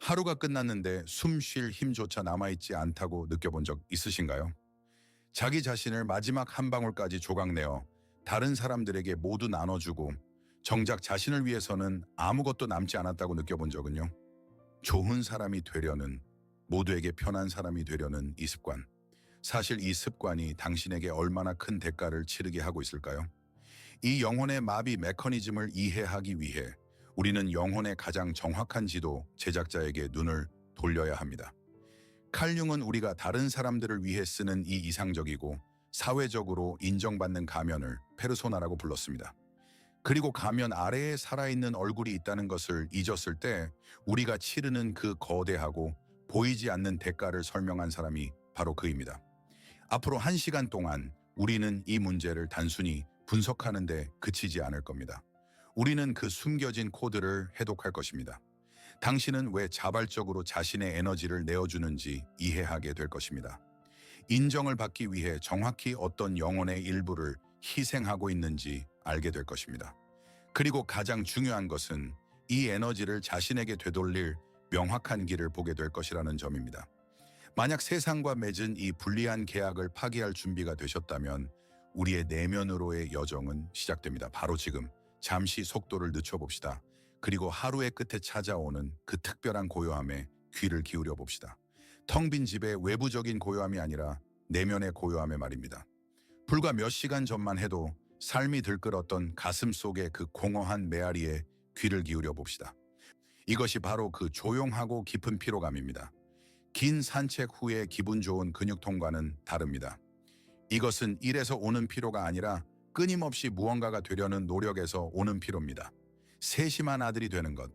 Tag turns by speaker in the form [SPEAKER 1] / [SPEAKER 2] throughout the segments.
[SPEAKER 1] 하루가 끝났는데 숨 쉴 힘조차 남아있지 않다고 느껴본 적 있으신가요? 자기 자신을 마지막 한 방울까지 조각내어 다른 사람들에게 모두 나눠주고 정작 자신을 위해서는 아무것도 남지 않았다고 느껴본 적은요? 좋은 사람이 되려는, 모두에게 편한 사람이 되려는 이 습관. 사실 이 습관이 당신에게 얼마나 큰 대가를 치르게 하고 있을까요? 이 영혼의 마비 메커니즘을 이해하기 위해 우리는 영혼의 가장 정확한 지도 제작자에게 눈을 돌려야 합니다. 칼 융은 우리가 다른 사람들을 위해 쓰는 이 이상적이고 사회적으로 인정받는 가면을 페르소나라고 불렀습니다. 그리고 가면 아래에 살아있는 얼굴이 있다는 것을 잊었을 때 우리가 치르는 그 거대하고 보이지 않는 대가를 설명한 사람이 바로 그입니다. 앞으로 1시간 동안 우리는 이 문제를 단순히 분석하는 데 그치지 않을 겁니다. 우리는 그 숨겨진 코드를 해독할 것입니다. 당신은 왜 자발적으로 자신의 에너지를 내어주는지 이해하게 될 것입니다. 인정을 받기 위해 정확히 어떤 영혼의 일부를 희생하고 있는지 알게 될 것입니다. 그리고 가장 중요한 것은 이 에너지를 자신에게 되돌릴 명확한 길을 보게 될 것이라는 점입니다. 만약 세상과 맺은 이 불리한 계약을 파기할 준비가 되셨다면 우리의 내면으로의 여정은 시작됩니다. 바로 지금 잠시 속도를 늦춰봅시다. 그리고 하루의 끝에 찾아오는 그 특별한 고요함에 귀를 기울여 봅시다. 텅 빈 집의 외부적인 고요함이 아니라 내면의 고요함의 말입니다. 불과 몇 시간 전만 해도 삶이 들끓었던 가슴 속의 그 공허한 메아리에 귀를 기울여 봅시다. 이것이 바로 그 조용하고 깊은 피로감입니다. 긴 산책 후에 기분 좋은 근육통과는 다릅니다. 이것은 일에서 오는 피로가 아니라 끊임없이 무언가가 되려는 노력에서 오는 피로입니다. 세심한 아들이 되는 것,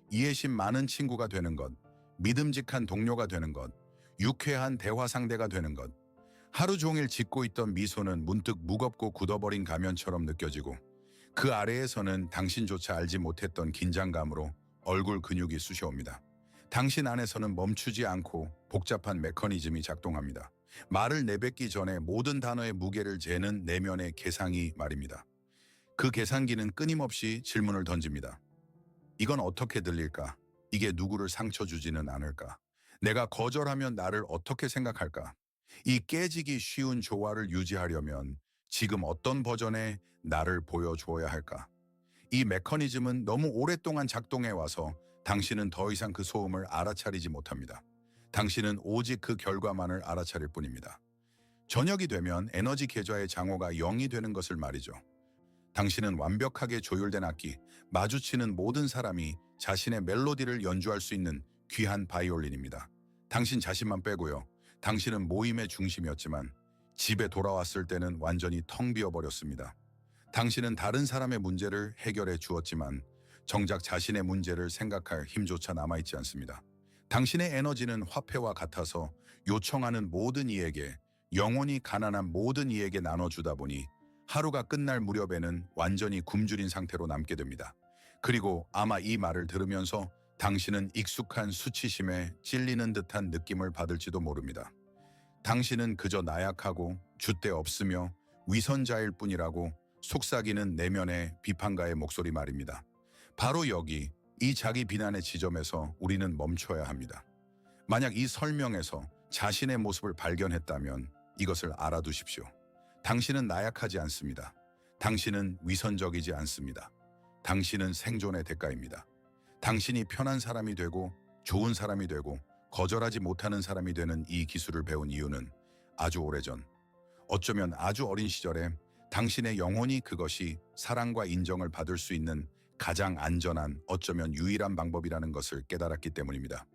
[SPEAKER 1] 이해심 많은 친구가 되는 것, 믿음직한 동료가 되는 것, 유쾌한 대화 상대가 되는 것. 하루 종일 짓고 있던 미소는 문득 무겁고 굳어버린 가면처럼 느껴지고 그 아래에서는 당신조차 알지 못했던 긴장감으로 얼굴 근육이 쑤셔옵니다. 당신 안에서는 멈추지 않고 복잡한 메커니즘이 작동합니다. 말을 내뱉기 전에 모든 단어의 무게를 재는 내면의 계산기 말입니다. 그 계산기는 끊임없이 질문을 던집니다. 이건 어떻게 들릴까? 이게 누구를 상처 주지는 않을까? 내가 거절하면 나를 어떻게 생각할까? 이 깨지기 쉬운 조화를 유지하려면 지금 어떤 버전의 나를 보여주어야 할까? 이 메커니즘은 너무 오랫동안 작동해 와서 당신은 더 이상 그 소음을 알아차리지 못합니다. 당신은 오직 그 결과만을 알아차릴 뿐입니다. 저녁이 되면 에너지 계좌의 장어가 0이 되는 것을 말이죠. 당신은 완벽하게 조율된 악기, 마주치는 모든 사람이 자신의 멜로디를 연주할 수 있는 귀한 바이올린입니다. 당신 자신만 빼고요. 당신은 모임의 중심이었지만 집에 돌아왔을 때는 완전히 텅 비어버렸습니다. 당신은 다른 사람의 문제를 해결해 주었지만 정작 자신의 문제를 생각할 힘조차 남아있지 않습니다. 당신의 에너지는 화폐와 같아서 요청하는 모든 이에게, 영원히 가난한 모든 이에게 나눠주다 보니 하루가 끝날 무렵에는 완전히 굶주린 상태로 남게 됩니다. 그리고 아마 이 말을 들으면서 당신은 익숙한 수치심에 찔리는 듯한 느낌을 받을지도 모릅니다. 당신은 그저 나약하고 줏대 없으며 위선자일 뿐이라고 속삭이는 내면의 비판가의 목소리 말입니다. 바로 여기 이 자기 비난의 지점에서 우리는 멈춰야 합니다. 만약 이 설명에서 자신의 모습을 발견했다면 이것을 알아두십시오. 당신은 나약하지 않습니다. 당신은 위선적이지 않습니다. 당신은 생존의 대가입니다. 당신이 편한 사람이 되고 좋은 사람이 되고 거절하지 못하는 사람이 되는 이 기술을 배운 이유는 아주 오래전, 어쩌면 아주 어린 시절에 당신의 영혼이 그것이 사랑과 인정을 받을 수 있는 가장 안전한, 어쩌면 유일한 방법이라는 것을 깨달았기 때문입니다.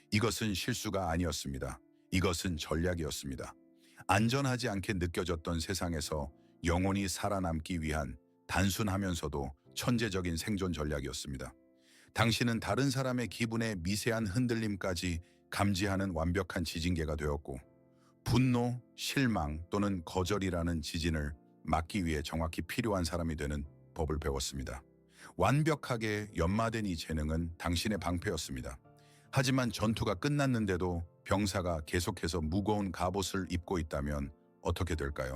[SPEAKER 1] 이것은 실수가 아니었습니다. 이것은 전략이었습니다. 안전하지 않게 느껴졌던 세상에서 영혼이 살아남기 위한 단순하면서도 천재적인 생존 전략이었습니다. 당신은 다른 사람의 기분의 미세한 흔들림까지 감지하는 완벽한 지진계가 되었고 분노, 실망 또는 거절이라는 지진을 막기 위해 정확히 필요한 사람이 되는 법을 배웠습니다. 완벽하게 연마된 이 재능은 당신의 방패였습니다. 하지만 전투가 끝났는데도 병사가 계속해서 무거운 갑옷을 입고 있다면 어떻게 될까요?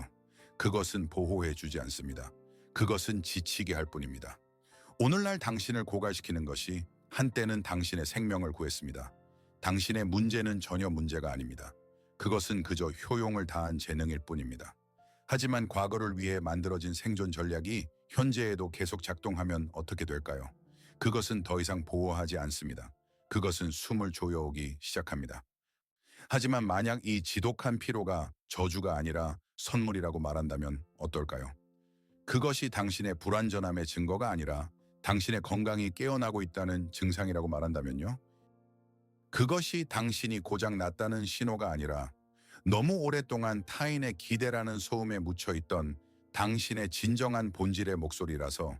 [SPEAKER 1] 그것은 보호해주지 않습니다. 그것은 지치게 할 뿐입니다. 오늘날 당신을 고갈시키는 것이 한때는 당신의 생명을 구했습니다. 당신의 문제는 전혀 문제가 아닙니다. 그것은 그저 효용을 다한 재능일 뿐입니다. 하지만 과거를 위해 만들어진 생존 전략이 현재에도 계속 작동하면 어떻게 될까요? 그것은 더 이상 보호하지 않습니다. 그것은 숨을 조여오기 시작합니다. 하지만 만약 이 지독한 피로가 저주가 아니라 선물이라고 말한다면 어떨까요? 그것이 당신의 불완전함의 증거가 아니라 당신의 건강이 깨어나고 있다는 증상이라고 말한다면요? 그것이 당신이 고장 났다는 신호가 아니라 너무 오랫동안 타인의 기대라는 소음에 묻혀 있던 당신의 진정한 본질의 목소리라서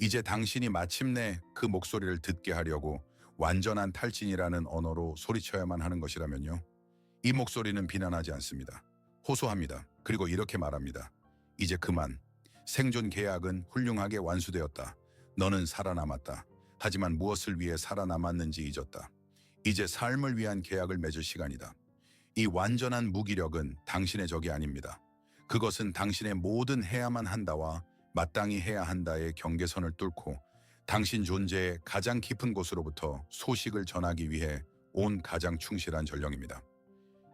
[SPEAKER 1] 이제 당신이 마침내 그 목소리를 듣게 하려고 완전한 탈진이라는 언어로 소리쳐야만 하는 것이라면요. 이 목소리는 비난하지 않습니다. 호소합니다. 그리고 이렇게 말합니다. 이제 그만. 생존 계약은 훌륭하게 완수되었다. 너는 살아남았다. 하지만 무엇을 위해 살아남았는지 잊었다. 이제 삶을 위한 계약을 맺을 시간이다. 이 완전한 무기력은 당신의 적이 아닙니다. 그것은 당신의 모든 해야만 한다와 마땅히 해야 한다의 경계선을 뚫고 당신 존재의 가장 깊은 곳으로부터 소식을 전하기 위해 온 가장 충실한 전령입니다.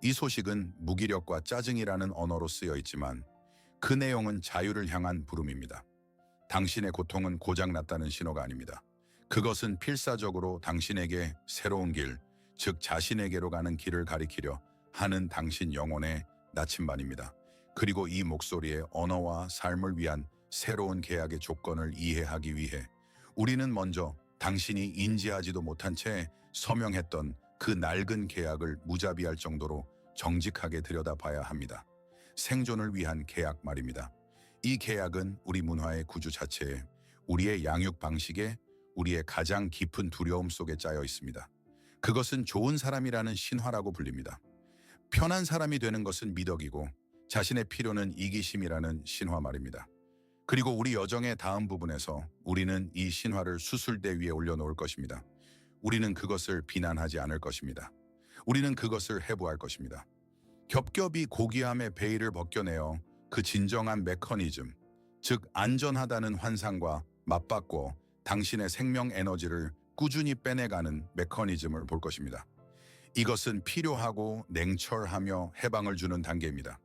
[SPEAKER 1] 이 소식은 무기력과 짜증이라는 언어로 쓰여 있지만 그 내용은 자유를 향한 부름입니다. 당신의 고통은 고장났다는 신호가 아닙니다. 그것은 필사적으로 당신에게 새로운 길, 즉 자신에게로 가는 길을 가리키려 하는 당신 영혼의 나침반입니다. 그리고 이 목소리의 언어와 삶을 위한 새로운 계약의 조건을 이해하기 위해 우리는 먼저 당신이 인지하지도 못한 채 서명했던 그 낡은 계약을 무자비할 정도로 정직하게 들여다봐야 합니다. 생존을 위한 계약 말입니다. 이 계약은 우리 문화의 구조 자체에, 우리의 양육 방식에, 우리의 가장 깊은 두려움 속에 짜여 있습니다. 그것은 좋은 사람이라는 신화라고 불립니다. 편한 사람이 되는 것은 미덕이고 자신의 필요는 이기심이라는 신화 말입니다. 그리고 우리 여정의 다음 부분에서 우리는 이 신화를 수술대 위에 올려놓을 것입니다. 우리는 그것을 비난하지 않을 것입니다. 우리는 그것을 해부할 것입니다. 겹겹이 고귀함의 베일을 벗겨내어 그 진정한 메커니즘, 즉 안전하다는 환상과 맞바꿔 당신의 생명 에너지를 꾸준히 빼내가는 메커니즘을 볼 것입니다. 이것은 필요하고 냉철하며 해방을 주는 단계입니다.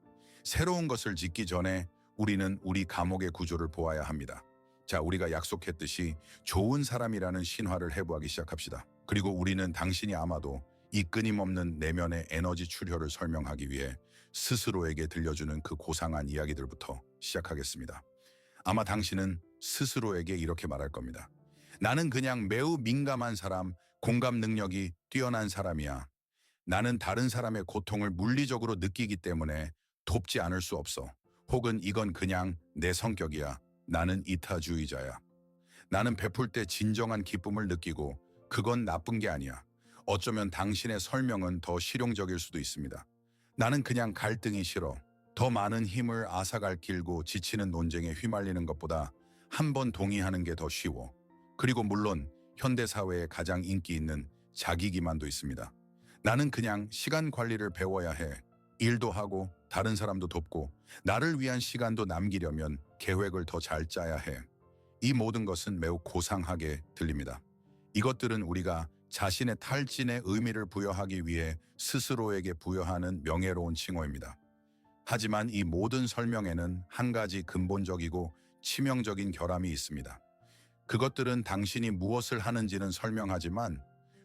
[SPEAKER 1] 새로운 것을 짓기 전에 우리는 우리 감옥의 구조를 보아야 합니다. 자, 우리가 약속했듯이 좋은 사람이라는 신화를 해부하기 시작합시다. 그리고 우리는 당신이 아마도 이 끊임없는 내면의 에너지 출혈을 설명하기 위해 스스로에게 들려주는 그 고상한 이야기들부터 시작하겠습니다. 아마 당신은 스스로에게 이렇게 말할 겁니다. 나는 그냥 매우 민감한 사람, 공감 능력이 뛰어난 사람이야. 나는 다른 사람의 고통을 물리적으로 느끼기 때문에 돕지 않을 수 없어. 혹은 이건 그냥 내 성격이야. 나는 이타주의자야. 나는 베풀 때 진정한 기쁨을 느끼고 그건 나쁜 게 아니야. 어쩌면 당신의 설명은 더 실용적일 수도 있습니다. 나는 그냥 갈등이 싫어. 더 많은 힘을 앗아갈길고 지치는 논쟁에 휘말리는 것보다 한 번 동의하는 게 더 쉬워. 그리고 물론 현대사회에 가장 인기 있는 자기 기만도 있습니다. 나는 그냥 시간 관리를 배워야 해. 일도 하고 다른 사람도 돕고 나를 위한 시간도 남기려면 계획을 더 잘 짜야 해. 이 모든 것은 매우 고상하게 들립니다. 이것들은 우리가 자신의 탈진의 의미를 부여하기 위해 스스로에게 부여하는 명예로운 칭호입니다. 하지만 이 모든 설명에는 한 가지 근본적이고 치명적인 결함이 있습니다. 그것들은 당신이 무엇을 하는지는 설명하지만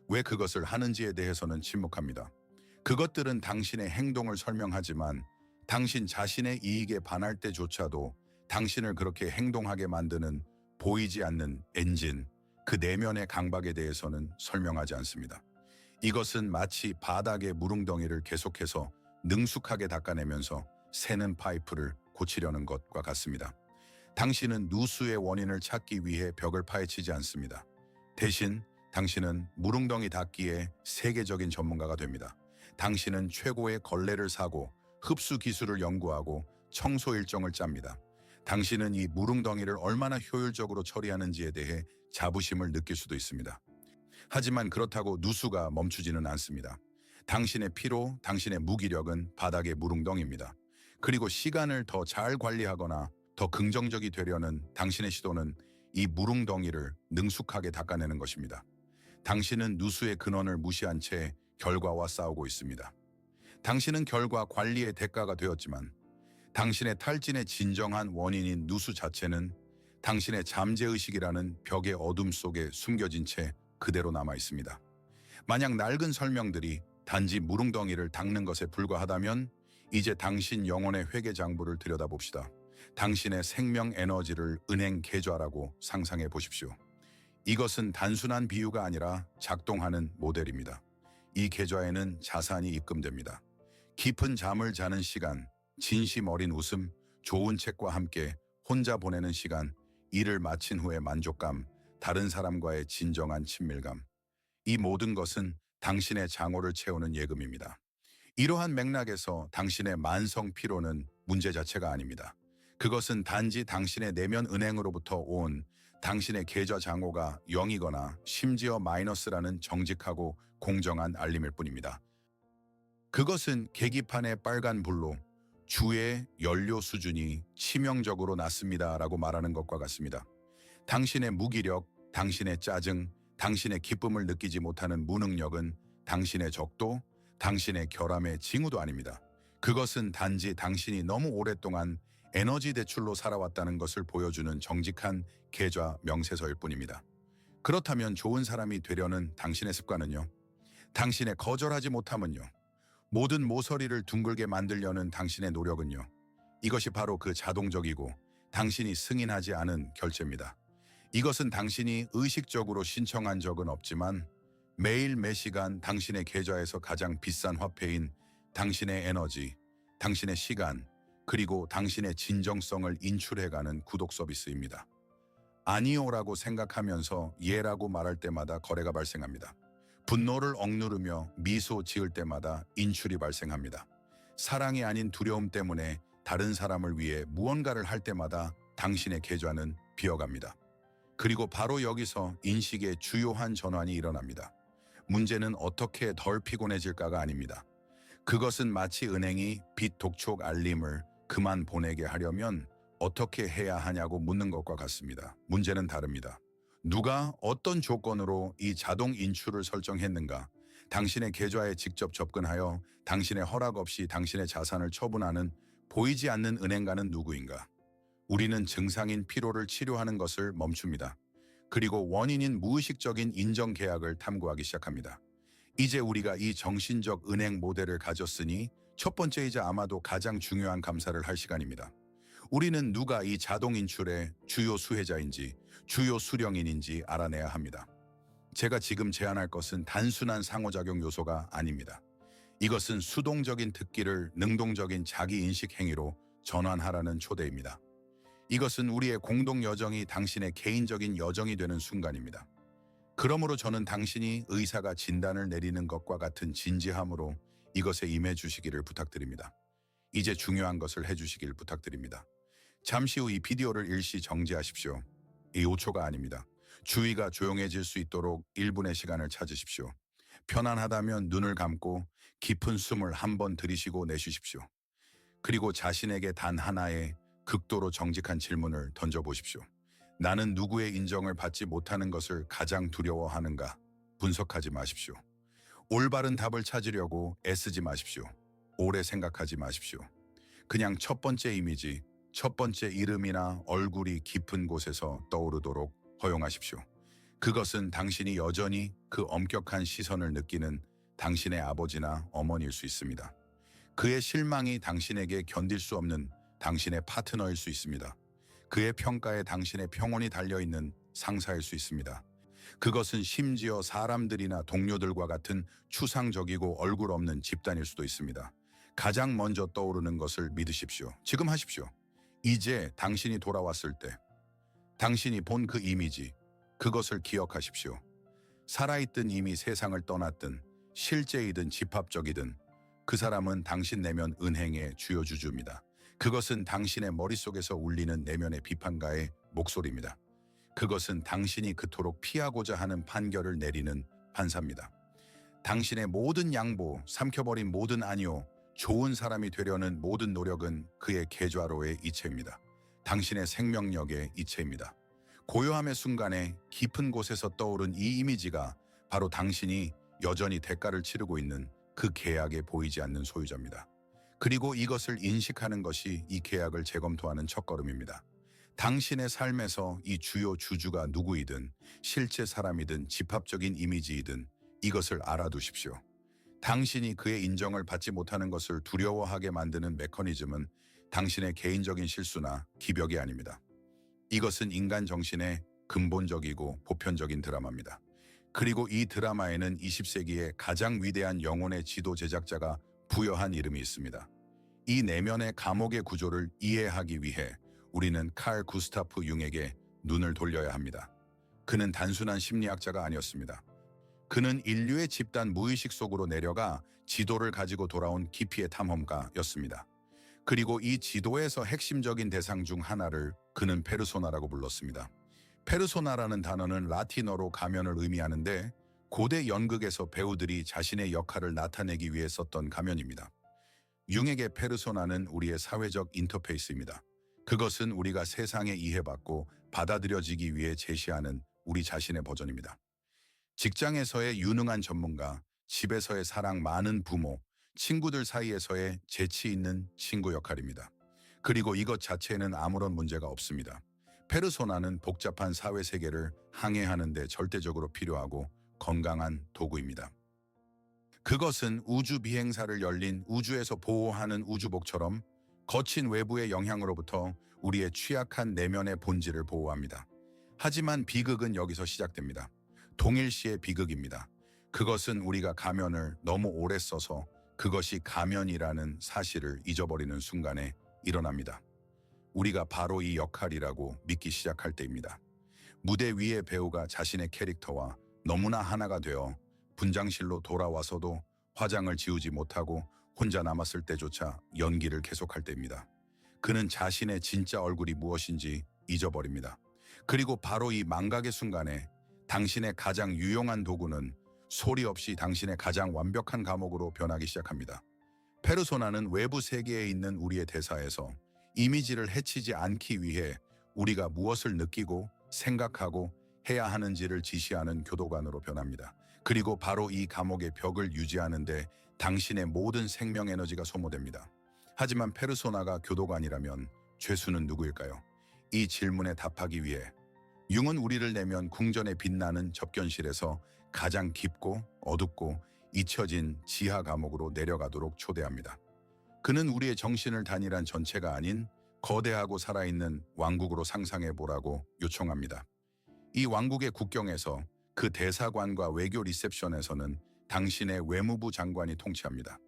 [SPEAKER 1] 왜 그것을 하는지에 대해서는 침묵합니다. 그것들은 당신의 행동을 설명하지만 당신 자신의 이익에 반할 때조차도 당신을 그렇게 행동하게 만드는 보이지 않는 엔진, 그 내면의 강박에 대해서는 설명하지 않습니다. 이것은 마치 바닥의 무릉덩이를 계속해서 능숙하게 닦아내면서 새는 파이프를 고치려는 것과 같습니다. 당신은 누수의 원인을 찾기 위해 벽을 파헤치지 않습니다. 대신 당신은 무릉덩이 닦기에 세계적인 전문가가 됩니다. 당신은 최고의 걸레를 사고 흡수 기술을 연구하고 청소 일정을 짭니다. 당신은 이 무릉덩이를 얼마나 효율적으로 처리하는지에 대해 자부심을 느낄 수도 있습니다. 하지만 그렇다고 누수가 멈추지는 않습니다. 당신의 피로, 당신의 무기력은 바닥의 무릉덩이입니다. 그리고 시간을 더 잘 관리하거나 더 긍정적이 되려는 당신의 시도는 이 무릉덩이를 능숙하게 닦아내는 것입니다. 당신은 누수의 근원을 무시한 채 결과와 싸우고 있습니다. 당신은 결과 관리의 대가가 되었지만 당신의 탈진의 진정한 원인인 누수 자체는 당신의 잠재의식이라는 벽의 어둠 속에 숨겨진 채 그대로 남아 있습니다. 만약 낡은 설명들이 단지 무릉덩이를 닦는 것에 불과하다면 이제 당신 영혼의 회계 장부를 들여다봅시다. 당신의 생명 에너지를 은행 계좌라고 상상해 보십시오. 이것은 단순한 비유가 아니라 작동하는 모델입니다. 이 계좌에는 자산이 입금됩니다. 깊은 잠을 자는 시간, 진심 어린 웃음, 좋은 책과 함께 혼자 보내는 시간, 일을 마친 후의 만족감, 다른 사람과의 진정한 친밀감. 이 모든 것은 당신의 장호를 채우는 예금입니다. 이러한 맥락에서 당신의 만성 피로는 문제 자체가 아닙니다. 그것은 단지 당신의 내면 은행으로부터 온 당신의 계좌 장호가 0이거나 심지어 마이너스라는 정직하고 공정한 알림일 뿐입니다. 그것은 계기판의 빨간 불로 주의 연료 수준이 치명적으로 낮습니다라고 말하는 것과 같습니다. 당신의 무기력, 당신의 짜증, 당신의 기쁨을 느끼지 못하는 무능력은 당신의 적도, 당신의 결함의 징후도 아닙니다. 그것은 단지 당신이 너무 오랫동안 에너지 대출로 살아왔다는 것을 보여주는 정직한 계좌 명세서일 뿐입니다. 그렇다면 좋은 사람이 되려는 당신의 습관은요? 당신의 거절하지 못함은요? 모든 모서리를 둥글게 만들려는 당신의 노력은요? 이것이 바로 그 자동적이고 당신이 승인하지 않은 결제입니다. 이것은 당신이 의식적으로 신청한 적은 없지만 매일 매시간 당신의 계좌에서 가장 비싼 화폐인 당신의 에너지, 당신의 시간, 그리고 당신의 진정성을 인출해가는 구독 서비스입니다. 아니요라고 생각하면서 예라고 말할 때마다 거래가 발생합니다. 분노를 억누르며 미소 지을 때마다 인출이 발생합니다. 사랑이 아닌 두려움 때문에 다른 사람을 위해 무언가를 할 때마다 당신의 계좌는 비어갑니다. 그리고 바로 여기서 인식의 주요한 전환이 일어납니다. 문제는 어떻게 덜 피곤해질까가 아닙니다. 그것은 마치 은행이 빚 독촉 알림을 그만 보내게 하려면 어떻게 해야 하냐고 묻는 것과 같습니다. 문제는 다릅니다. 누가 어떤 조건으로 이 자동 인출을 설정했는가? 당신의 계좌에 직접 접근하여 당신의 허락 없이 당신의 자산을 처분하는 보이지 않는 은행가는 누구인가? 우리는 증상인 피로를 치료하는 것을 멈춥니다. 그리고 원인인 무의식적인 인정 계약을 탐구하기 시작합니다. 이제 우리가 이 정신적 은행 모델을 가졌으니 첫 번째이자 아마도 가장 중요한 감사를 할 시간입니다. 우리는 누가 이 자동 인출의 주요 수혜자인지, 주요 수령인인지 알아내야 합니다. 제가 지금 제안할 것은 단순한 상호작용 요소가 아닙니다. 이것은 수동적인 특기를 능동적인 자기인식 행위로 전환하라는 초대입니다. 이것은 우리의 공동 여정이 당신의 개인적인 여정이 되는 순간입니다. 그러므로 저는 당신이 의사가 진단을 내리는 것과 같은 진지함으로 이것에 임해 주시기를 부탁드립니다. 이제 중요한 것을 해주시길 부탁드립니다. 잠시 후 이 비디오를 일시 정지하십시오. 이 5초가 아닙니다. 주위가 조용해질 수 있도록 1분의 시간을 찾으십시오. 편안하다면 눈을 감고 깊은 숨을 한번 들이쉬고 내쉬십시오. 그리고 자신에게 단 하나의 극도로 정직한 질문을 던져보십시오. 나는 누구의 인정을 받지 못하는 것을 가장 두려워하는가? 분석하지 마십시오. 올바른 답을 찾으려고 애쓰지 마십시오. 오래 생각하지 마십시오. 그냥 첫 번째 이미지, 첫 번째 이름이나 얼굴이 깊은 곳에서 떠오르도록 허용하십시오. 그것은 당신이 여전히 그 엄격한 시선을 느끼는 당신의 아버지나 어머니일 수 있습니다. 그의 실망이 당신에게 견딜 수 없는 당신의 파트너일 수 있습니다. 그의 평가에 당신의 평온이 달려있는 상사일 수 있습니다. 그것은 심지어 사람들이나 동료들과 같은 추상적이고 얼굴 없는 집단일 수도 있습니다. 가장 먼저 떠오르는 것을 믿으십시오. 지금 하십시오. 이제 당신이 돌아왔을 때 당신이 본 그 이미지, 그것을 기억하십시오. 살아있든 이미 세상을 떠났든 실제이든 집합적이든 그 사람은 당신 내면 은행의 주요 주주입니다. 그것은 당신의 머릿속에서 울리는 내면의 비판가의 목소리입니다. 그것은 당신이 그토록 피하고자 하는 판결을 내리는 판사입니다. 당신의 모든 양보, 삼켜버린 모든 아니오, 좋은 사람이 되려는 모든 노력은 그의 계좌로의 이체입니다. 당신의 생명력의 이체입니다. 고요함의 순간에 깊은 곳에서 떠오른 이 이미지가 바로 당신이 여전히 대가를 치르고 있는 그 계약에 보이지 않는 소유자입니다. 그리고 이것을 인식하는 것이 이 계약을 재검토하는 첫걸음입니다. 당신의 삶에서 이 주요 주주가 누구이든 실제 사람이든 집합적인 이미지이든 이것을 알아두십시오. 당신이 그의 인정을 받지 못하는 것을 두려워하게 만드는 메커니즘은 당신의 개인적인 실수나 기벽이 아닙니다. 이것은 인간 정신의 근본적이고 보편적인 드라마입니다. 그리고 이 드라마에는 20세기의 가장 위대한 영혼의 지도 제작자가 부여한 이름이 있습니다. 이 내면의 감옥의 구조를 이해하기 위해 우리는 칼 구스타프 융에게 눈을 돌려야 합니다. 그는 단순한 심리학자가 아니었습니다. 그는 인류의 집단 무의식 속으로 내려가 지도를 가지고 돌아온 깊이의 탐험가였습니다. 그리고 이 지도에서 핵심적인 대상 중 하나를 그는 페르소나라고 불렀습니다. 페르소나라는 단어는 라틴어로 가면을 의미하는데 고대 연극에서 배우들이 자신의 역할을 나타내기 위해 썼던 가면입니다. 융에게 페르소나는 우리의 사회적 인터페이스입니다. 그것은 우리가 세상에 이해받고 받아들여지기 위해 제시하는 우리 자신의 버전입니다. 직장에서의 유능한 전문가, 집에서의 사랑 많은 부모, 친구들 사이에서의 재치 있는 친구 역할입니다. 그리고 이것 자체에는 아무런 문제가 없습니다. 페르소나는 복잡한 사회 세계를 항해하는 데 절대적으로 필요하고 건강한 도구입니다. 그것은 우주 비행사를 열린 우주에서 보호하는 우주복처럼 거친 외부의 영향으로부터 우리의 취약한 내면의 본질을 보호합니다. 하지만 비극은 여기서 시작됩니다. 동일시의 비극입니다. 그것은 우리가 가면을 너무 오래 써서 그것이 가면이라는 사실을 잊어버리는 순간에 일어납니다. 우리가 바로 이 역할이라고 믿기 시작할 때입니다. 무대 위의 배우가 자신의 캐릭터와 너무나 하나가 되어 분장실로 돌아와서도 화장을 지우지 못하고 혼자 남았을 때조차 연기를 계속할 때입니다. 그는 자신의 진짜 얼굴이 무엇인지 잊어버립니다. 그리고 바로 이 망각의 순간에 당신의 가장 유용한 도구는 소리 없이 당신의 가장 완벽한 감옥으로 변하기 시작합니다. 페르소나는 외부 세계에 있는 우리의 대사에서 이미지를 해치지 않기 위해 우리가 무엇을 느끼고 생각하고 해야 하는지를 지시하는 교도관으로 변합니다. 그리고 바로 이 감옥의 벽을 유지하는데 당신의 모든 생명 에너지가 소모됩니다. 하지만 페르소나가 교도관이라면 죄수는 누구일까요? 이 질문에 답하기 위해 융은 우리를 내면 궁전에 빛나는 접견실에서 가장 깊고 어둡고 잊혀진 지하 감옥으로 내려가도록 초대합니다. 그는 우리의 정신을 단일한 전체가 아닌 거대하고 살아있는 왕국으로 상상해 보라고 요청합니다. 이 왕국의 국경에서 그 대사관과 외교 리셉션에서는 당신의 외무부 장관이 통치합니다.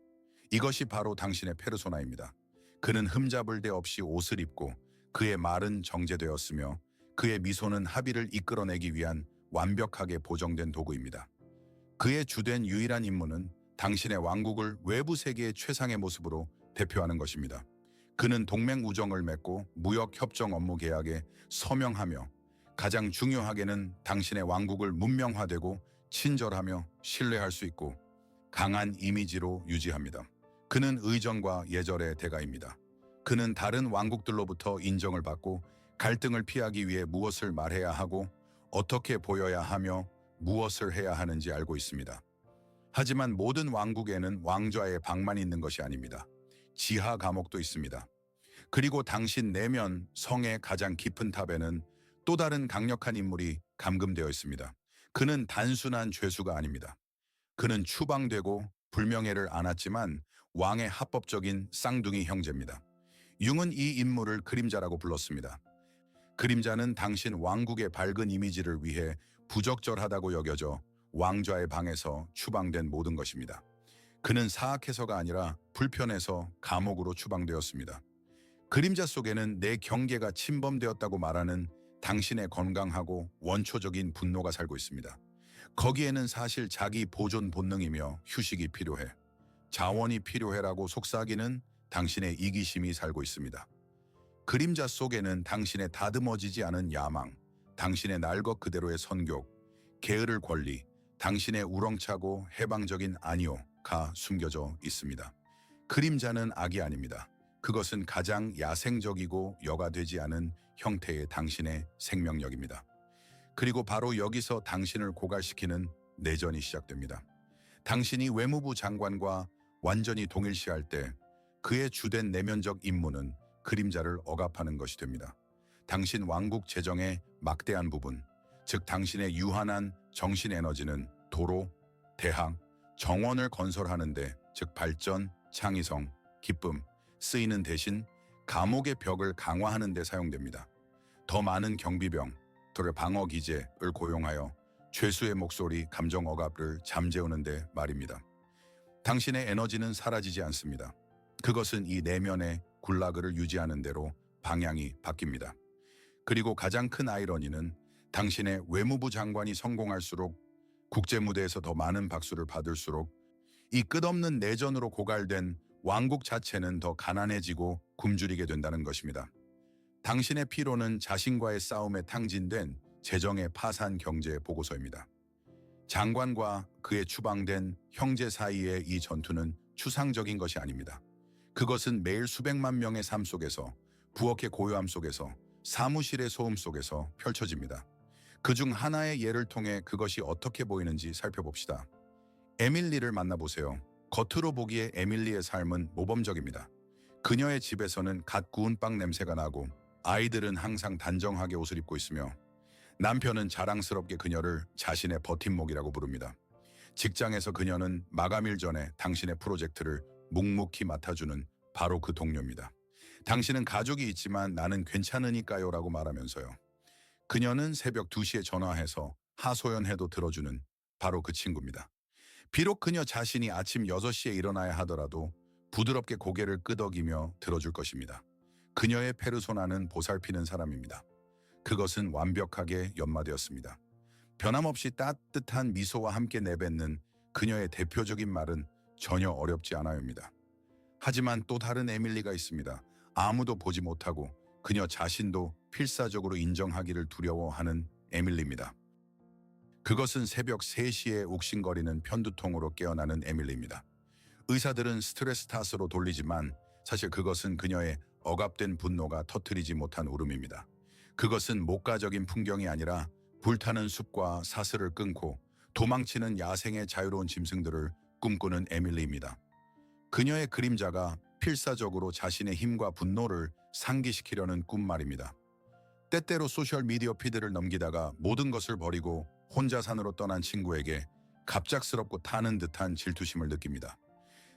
[SPEAKER 1] 이것이 바로 당신의 페르소나입니다. 그는 흠잡을 데 없이 옷을 입고 그의 말은 정제되었으며 그의 미소는 합의를 이끌어내기 위한 완벽하게 보정된 도구입니다. 그의 주된 유일한 임무는 당신의 왕국을 외부 세계의 최상의 모습으로 대표하는 것입니다. 그는 동맹 우정을 맺고 무역 협정 업무 계약에 서명하며 가장 중요하게는 당신의 왕국을 문명화되고 친절하며 신뢰할 수 있고 강한 이미지로 유지합니다. 그는 의정과 예절의 대가입니다. 그는 다른 왕국들로부터 인정을 받고 갈등을 피하기 위해 무엇을 말해야 하고 어떻게 보여야 하며 무엇을 해야 하는지 알고 있습니다. 하지만 모든 왕국에는 왕좌의 방만 있는 것이 아닙니다. 지하 감옥도 있습니다. 그리고 당신 내면 성의 가장 깊은 탑에는 또 다른 강력한 인물이 감금되어 있습니다. 그는 단순한 죄수가 아닙니다. 그는 추방되고 불명예를 안았지만 왕의 합법적인 쌍둥이 형제입니다. 융은 이 인물을 그림자라고 불렀습니다. 그림자는 당신 왕국의 밝은 이미지를 위해 부적절하다고 여겨져 왕좌의 방에서 추방된 모든 것입니다. 그는 사악해서가 아니라 불편해서 감옥으로 추방되었습니다. 그림자 속에는 내 경계가 침범되었다고 말하는 당신의 건강하고 원초적인 분노가 살고 있습니다. 거기에는 사실 자기 보존 본능이며 휴식이 필요해, 자원이 필요해라고 속삭이는 당신의 이기심이 살고 있습니다. 그림자 속에는 당신의 다듬어지지 않은 야망, 당신의 날 것 그대로의 선교, 게으를 권리, 당신의 우렁차고 해방적인 아니오가 숨겨져 있습니다. 그림자는 악이 아닙니다. 그것은 가장 야생적이고 여가되지 않은 형태의 당신의 생명력입니다. 그리고 바로 여기서 당신을 고갈시키는 내전이 시작됩니다. 당신이 외무부 장관과 완전히 동일시할 때 그의 주된 내면적 임무는 그림자를 억압하는 것이 됩니다. 당신 왕국 재정의 막대한 부분, 즉 당신의 유한한 정신 에너지는 도로, 대학, 정원을 건설하는 데, 즉 발전, 창의성, 기쁨, 쓰이는 대신 감옥의 벽을 강화하는 데 사용됩니다. 더 많은 경비병, 들의 방어 기제를 고용하여 죄수의 목소리, 감정 억압을 잠재우는 데 말입니다. 당신의 에너지는 사라지지 않습니다. 그것은 이 내면의 굴라그를 유지하는 대로 방향이 바뀝니다. 그리고 가장 큰 아이러니는 당신의 외무부 장관이 성공할수록 국제 무대에서 더 많은 박수를 받을수록 이 끝없는 내전으로 고갈된 왕국 자체는 더 가난해지고 굶주리게 된다는 것입니다. 당신의 피로는 자신과의 싸움에 탕진된 재정의 파산 경제 보고서입니다. 장관과 그의 추방된 형제 사이의 이 전투는 추상적인 것이 아닙니다. 그것은 매일 수백만 명의 삶 속에서, 부엌의 고요함 속에서, 사무실의 소음 속에서 펼쳐집니다. 그중 하나의 예를 통해 그것이 어떻게 보이는지 살펴봅시다. 에밀리를 만나보세요. 겉으로 보기에 에밀리의 삶은 모범적입니다. 그녀의 집에서는 갓 구운 빵 냄새가 나고 아이들은 항상 단정하게 옷을 입고 있으며 남편은 자랑스럽게 그녀를 자신의 버팀목이라고 부릅니다. 직장에서 그녀는 마감일 전에 당신의 프로젝트를 묵묵히 맡아주는 바로 그 동료입니다. 당신은 가족이 있지만 나는 괜찮으니까요 라고 말하면서요. 그녀는 새벽 2시에 전화해서 하소연해도 들어주는 바로 그 친구입니다. 비록 그녀 자신이 아침 6시에 일어나야 하더라도 부드럽게 고개를 끄덕이며 들어줄 것입니다. 그녀의 페르소나는 보살피는 사람입니다. 그것은 완벽하게 연마되었습니다. 변함없이 따뜻한 미소와 함께 내뱉는 그녀의 대표적인 말은 전혀 어렵지 않아요입니다. 하지만 또 다른 에밀리가 있습니다. 아무도 보지 못하고 그녀 자신도 필사적으로 인정하기를 두려워하는 에밀리입니다. 그것은 새벽 3시에 욱신거리는 편두통으로 깨어나는 에밀리입니다. 의사들은 스트레스 탓으로 돌리지만 사실 그것은 그녀의 억압된 분노가 터뜨리지 못한 울음입니다. 그것은 목가적인 풍경이 아니라 불타는 숲과 사슬을 끊고 도망치는 야생의 자유로운 짐승들을 꿈꾸는 에밀리입니다. 그녀의 그림자가 필사적으로 자신의 힘과 분노를 상기시키려는 꿈 말입니다. 때때로 소셜미디어 피드를 넘기다가 모든 것을 버리고 혼자 산으로 떠난 친구에게 갑작스럽고 타는 듯한 질투심을 느낍니다.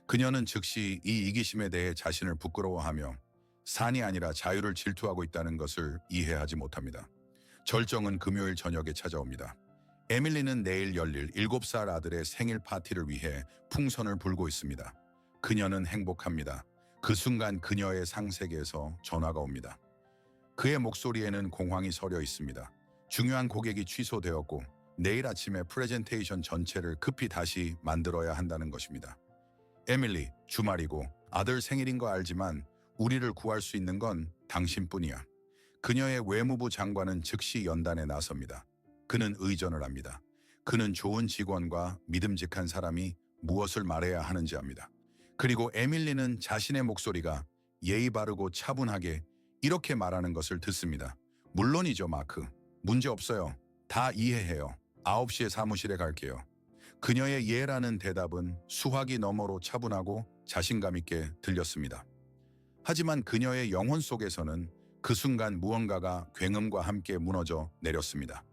[SPEAKER 1] 그녀는 즉시 이 이기심에 대해 자신을 부끄러워하며 산이 아니라 자유를 질투하고 있다는 것을 이해하지 못합니다. 절정은 금요일 저녁에 찾아옵니다. 에밀리는 내일 열릴 7살 아들의 생일 파티를 위해 풍선을 불고 있습니다. 그녀는 행복합니다. 그 순간 그녀의 상세계에서 전화가 옵니다. 그의 목소리에는 공황이 서려 있습니다. 중요한 고객이 취소되었고 내일 아침에 프레젠테이션 전체를 급히 다시 만들어야 한다는 것입니다. 에밀리, 주말이고 아들 생일인 거 알지만 우리를 구할 수 있는 건 당신뿐이야. 그녀의 외무부 장관은 즉시 연단에 나섭니다. 그는 의전을 합니다. 그는 좋은 직원과 믿음직한 사람이 무엇을 말해야 하는지 압니다. 그리고 에밀리는 자신의 목소리가 예의 바르고 차분하게 이렇게 말하는 것을 듣습니다. 물론이죠, 마크. 문제 없어요. 다 이해해요. 9시에 사무실에 갈게요. 그녀의 예라는 대답은 수화기 너머로 차분하고 자신감 있게 들렸습니다. 하지만 그녀의 영혼 속에서는 그 순간 무언가가 굉음과 함께 무너져 내렸습니다.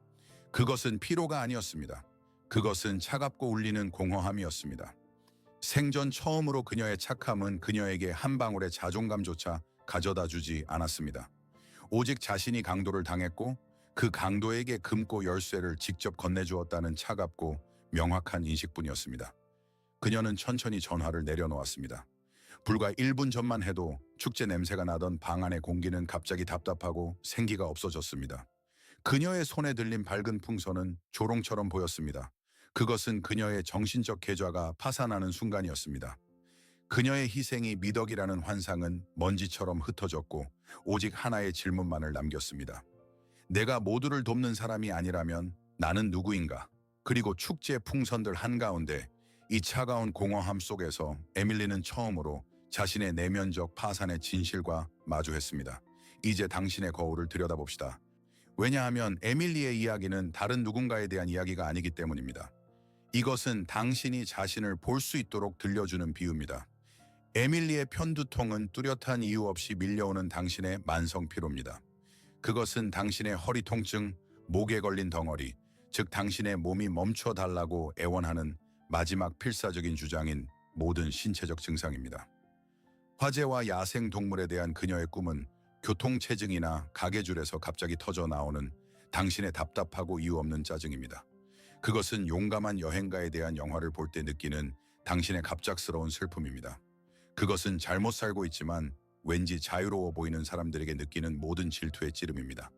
[SPEAKER 1] 그것은 피로가 아니었습니다. 그것은 차갑고 울리는 공허함이었습니다. 생전 처음으로 그녀의 착함은 그녀에게 한 방울의 자존감조차 가져다 주지 않았습니다. 오직 자신이 강도를 당했고 그 강도에게 금고 열쇠를 직접 건네주었다는 차갑고 명확한 인식뿐이었습니다. 그녀는 천천히 전화를 내려놓았습니다. 불과 1분 전만 해도 축제 냄새가 나던 방 안의 공기는 갑자기 답답하고 생기가 없어졌습니다. 그녀의 손에 들린 밝은 풍선은 조롱처럼 보였습니다. 그것은 그녀의 정신적 계좌가 파산하는 순간이었습니다. 그녀의 희생이 미덕이라는 환상은 먼지처럼 흩어졌고 오직 하나의 질문만을 남겼습니다. 내가 모두를 돕는 사람이 아니라면 나는 누구인가? 그리고 축제 풍선들 한가운데 이 차가운 공허함 속에서 에밀리는 처음으로 자신의 내면적 파산의 진실과 마주했습니다. 이제 당신의 거울을 들여다봅시다. 왜냐하면 에밀리의 이야기는 다른 누군가에 대한 이야기가 아니기 때문입니다. 이것은 당신이 자신을 볼 수 있도록 들려주는 비유입니다. 에밀리의 편두통은 뚜렷한 이유 없이 밀려오는 당신의 만성 피로입니다. 그것은 당신의 허리 통증, 목에 걸린 덩어리, 즉 당신의 몸이 멈춰달라고 애원하는 마지막 필사적인 주장인 모든 신체적 증상입니다. 화재와 야생 동물에 대한 그녀의 꿈은 교통체증이나 가게줄에서 갑자기 터져 나오는 당신의 답답하고 이유 없는 짜증입니다. 그것은 용감한 여행가에 대한 영화를 볼 때 느끼는 당신의 갑작스러운 슬픔입니다. 그것은 잘못 살고 있지만 왠지 자유로워 보이는 사람들에게 느끼는 모든 질투의 찌름입니다.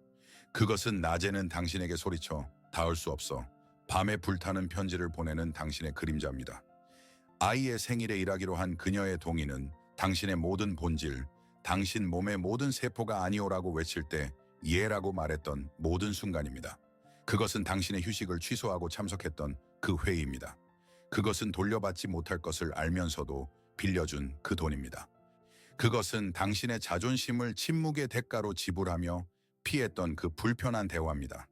[SPEAKER 1] 그것은 낮에는 당신에게 소리쳐 닿을 수 없어 밤에 불타는 편지를 보내는 당신의 그림자입니다. 아이의 생일에 일하기로 한 그녀의 동의는 당신의 모든 본질, 당신 몸의 모든 세포가 아니오라고 외칠 때 예라고 말했던 모든 순간입니다. 그것은 당신의 휴식을 취소하고 참석했던 그 회의입니다. 그것은 돌려받지 못할 것을 알면서도 빌려준 그 돈입니다. 그것은 당신의 자존심을 침묵의 대가로 지불하며 피했던 그 불편한 대화입니다.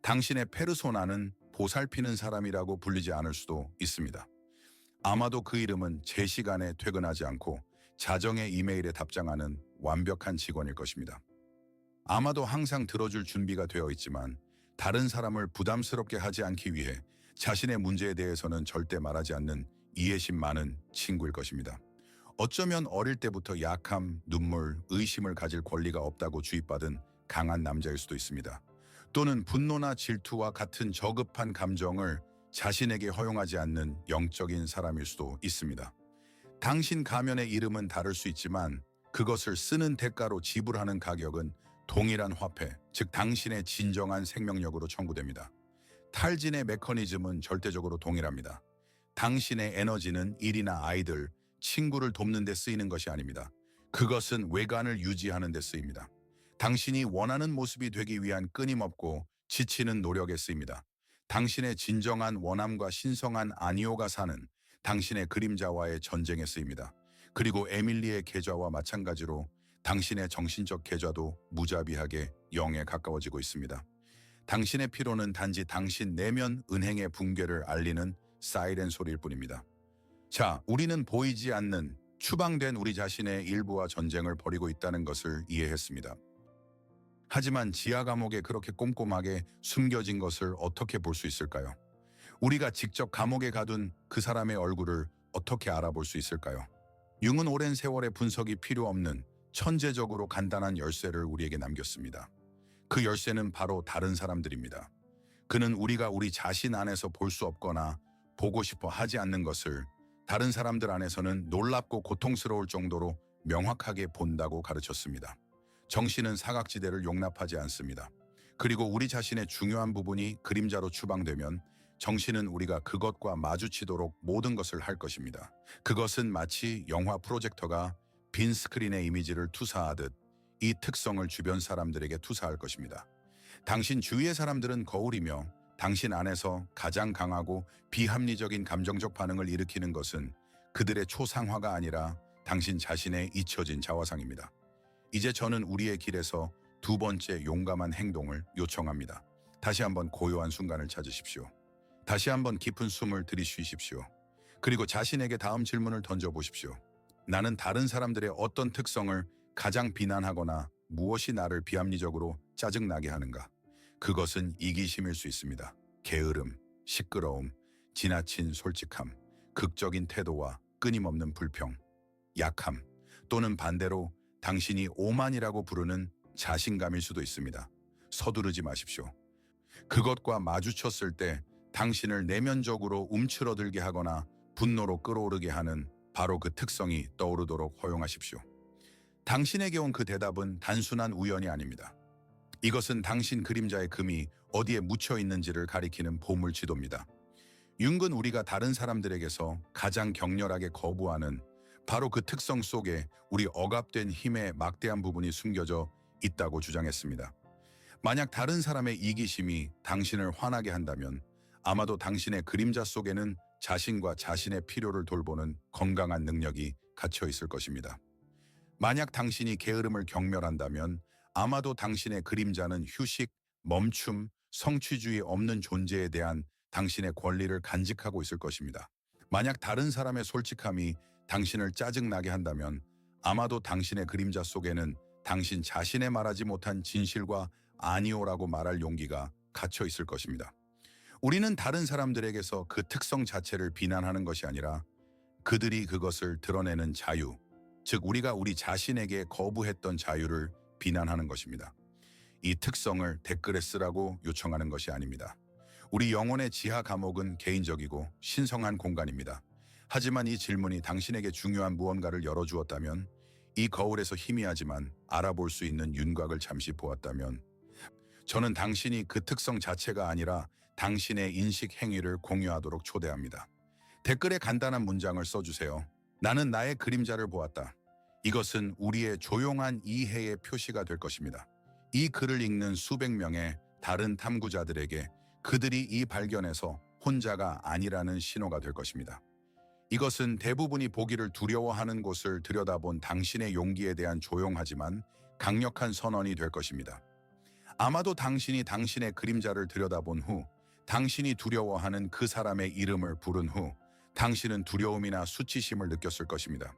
[SPEAKER 1] 당신의 페르소나는 보살피는 사람이라고 불리지 않을 수도 있습니다. 아마도 그 이름은 제 시간에 퇴근하지 않고 자정의 이메일에 답장하는 완벽한 직원일 것입니다. 아마도 항상 들어줄 준비가 되어 있지만 다른 사람을 부담스럽게 하지 않기 위해 자신의 문제에 대해서는 절대 말하지 않는 이해심 많은 친구일 것입니다. 어쩌면 어릴 때부터 약함, 눈물, 의심을 가질 권리가 없다고 주입받은 강한 남자일 수도 있습니다. 또는 분노나 질투와 같은 저급한 감정을 자신에게 허용하지 않는 영적인 사람일 수도 있습니다. 당신 가면의 이름은 다를 수 있지만 그것을 쓰는 대가로 지불하는 가격은 동일한 화폐, 즉 당신의 진정한 생명력으로 청구됩니다. 탈진의 메커니즘은 절대적으로 동일합니다. 당신의 에너지는 일이나 아이들, 친구를 돕는 데 쓰이는 것이 아닙니다. 그것은 외관을 유지하는 데 쓰입니다. 당신이 원하는 모습이 되기 위한 끊임없고 지치는 노력에 쓰입니다. 당신의 진정한 원함과 신성한 아니오가 사는 당신의 그림자와의 전쟁에 쓰입니다. 그리고 에밀리의 계좌와 마찬가지로 당신의 정신적 계좌도 무자비하게 0에 가까워지고 있습니다. 당신의 피로는 단지 당신 내면 은행의 붕괴를 알리는 사이렌 소리일 뿐입니다. 자, 우리는 보이지 않는 추방된 우리 자신의 일부와 전쟁을 벌이고 있다는 것을 이해했습니다. 하지만 지하 감옥에 그렇게 꼼꼼하게 숨겨진 것을 어떻게 볼 수 있을까요? 우리가 직접 감옥에 가둔 그 사람의 얼굴을 어떻게 알아볼 수 있을까요? 융은 오랜 세월의 분석이 필요 없는 천재적으로 간단한 열쇠를 우리에게 남겼습니다. 그 열쇠는 바로 다른 사람들입니다. 그는 우리가 우리 자신 안에서 볼 수 없거나 보고 싶어 하지 않는 것을 다른 사람들 안에서는 놀랍고 고통스러울 정도로 명확하게 본다고 가르쳤습니다. 정신은 사각지대를 용납하지 않습니다. 그리고 우리 자신의 중요한 부분이 그림자로 추방되면 정신은 우리가 그것과 마주치도록 모든 것을 할 것입니다. 그것은 마치 영화 프로젝터가 빈 스크린의 이미지를 투사하듯 이 특성을 주변 사람들에게 투사할 것입니다. 당신 주위의 사람들은 거울이며 당신 안에서 가장 강하고 비합리적인 감정적 반응을 일으키는 것은 그들의 초상화가 아니라 당신 자신의 잊혀진 자화상입니다. 이제 저는 우리의 길에서 두 번째 용감한 행동을 요청합니다. 다시 한번 고요한 순간을 찾으십시오. 다시 한번 깊은 숨을 들이쉬십시오. 그리고 자신에게 다음 질문을 던져보십시오. 나는 다른 사람들의 어떤 특성을 가장 비난하거나 무엇이 나를 비합리적으로 짜증나게 하는가? 그것은 이기심일 수 있습니다. 게으름, 시끄러움, 지나친 솔직함, 극적인 태도와 끊임없는 불평, 약함, 또는 반대로 당신이 오만이라고 부르는 자신감일 수도 있습니다. 서두르지 마십시오. 그것과 마주쳤을 때 당신을 내면적으로 움츠러들게 하거나 분노로 끌어오르게 하는 바로 그 특성이 떠오르도록 허용하십시오. 당신에게 온 그 대답은 단순한 우연이 아닙니다. 이것은 당신 그림자의 금이 어디에 묻혀 있는지를 가리키는 보물 지도입니다. 융은 우리가 다른 사람들에게서 가장 격렬하게 거부하는 바로 그 특성 속에 우리 억압된 힘의 막대한 부분이 숨겨져 있다고 주장했습니다. 만약 다른 사람의 이기심이 당신을 화나게 한다면 아마도 당신의 그림자 속에는 자신과 자신의 필요를 돌보는 건강한 능력이 갇혀 있을 것입니다. 만약 당신이 게으름을 경멸한다면 아마도 당신의 그림자는 휴식, 멈춤, 성취주의 없는 존재에 대한 당신의 권리를 간직하고 있을 것입니다. 만약 다른 사람의 솔직함이 당신을 짜증나게 한다면 아마도 당신의 그림자 속에는 당신 자신의 말하지 못한 진실과 아니오라고 말할 용기가 갇혀 있을 것입니다. 우리는 다른 사람들에게서 그 특성 자체를 비난하는 것이 아니라 그들이 그것을 드러내는 자유, 즉 우리가 우리 자신에게 거부했던 자유를 비난하는 것입니다. 이 특성을 댓글에 쓰라고 요청하는 것이 아닙니다. 우리 영혼의 지하 감옥은 개인적이고 신성한 공간입니다. 하지만 이 질문이 당신에게 중요한 무언가를 열어주었다면, 이 거울에서 희미하지만 알아볼 수 있는 윤곽을 잠시 보았다면, 저는 당신이 그 특성 자체가 아니라 당신의 인식 행위를 공유하도록 초대합니다. 댓글에 간단한 문장을 써주세요. 나는 나의 그림자를 보았다. 이것은 우리의 조용한 이해의 표시가 될 것입니다. 이 글을 읽는 수백 명의 다른 탐구자들에게 그들이 이 발견에서 혼자가 아니라는 신호가 될 것입니다. 이것은 대부분이 보기를 두려워하는 곳을 들여다본 당신의 용기에 대한 조용하지만 강력한 선언이 될 것입니다. 아마도 당신이 당신의 그림자를 들여다본 후, 당신이 두려워하는 그 사람의 이름을 부른 후, 당신은 두려움이나 수치심을 느꼈을 것입니다.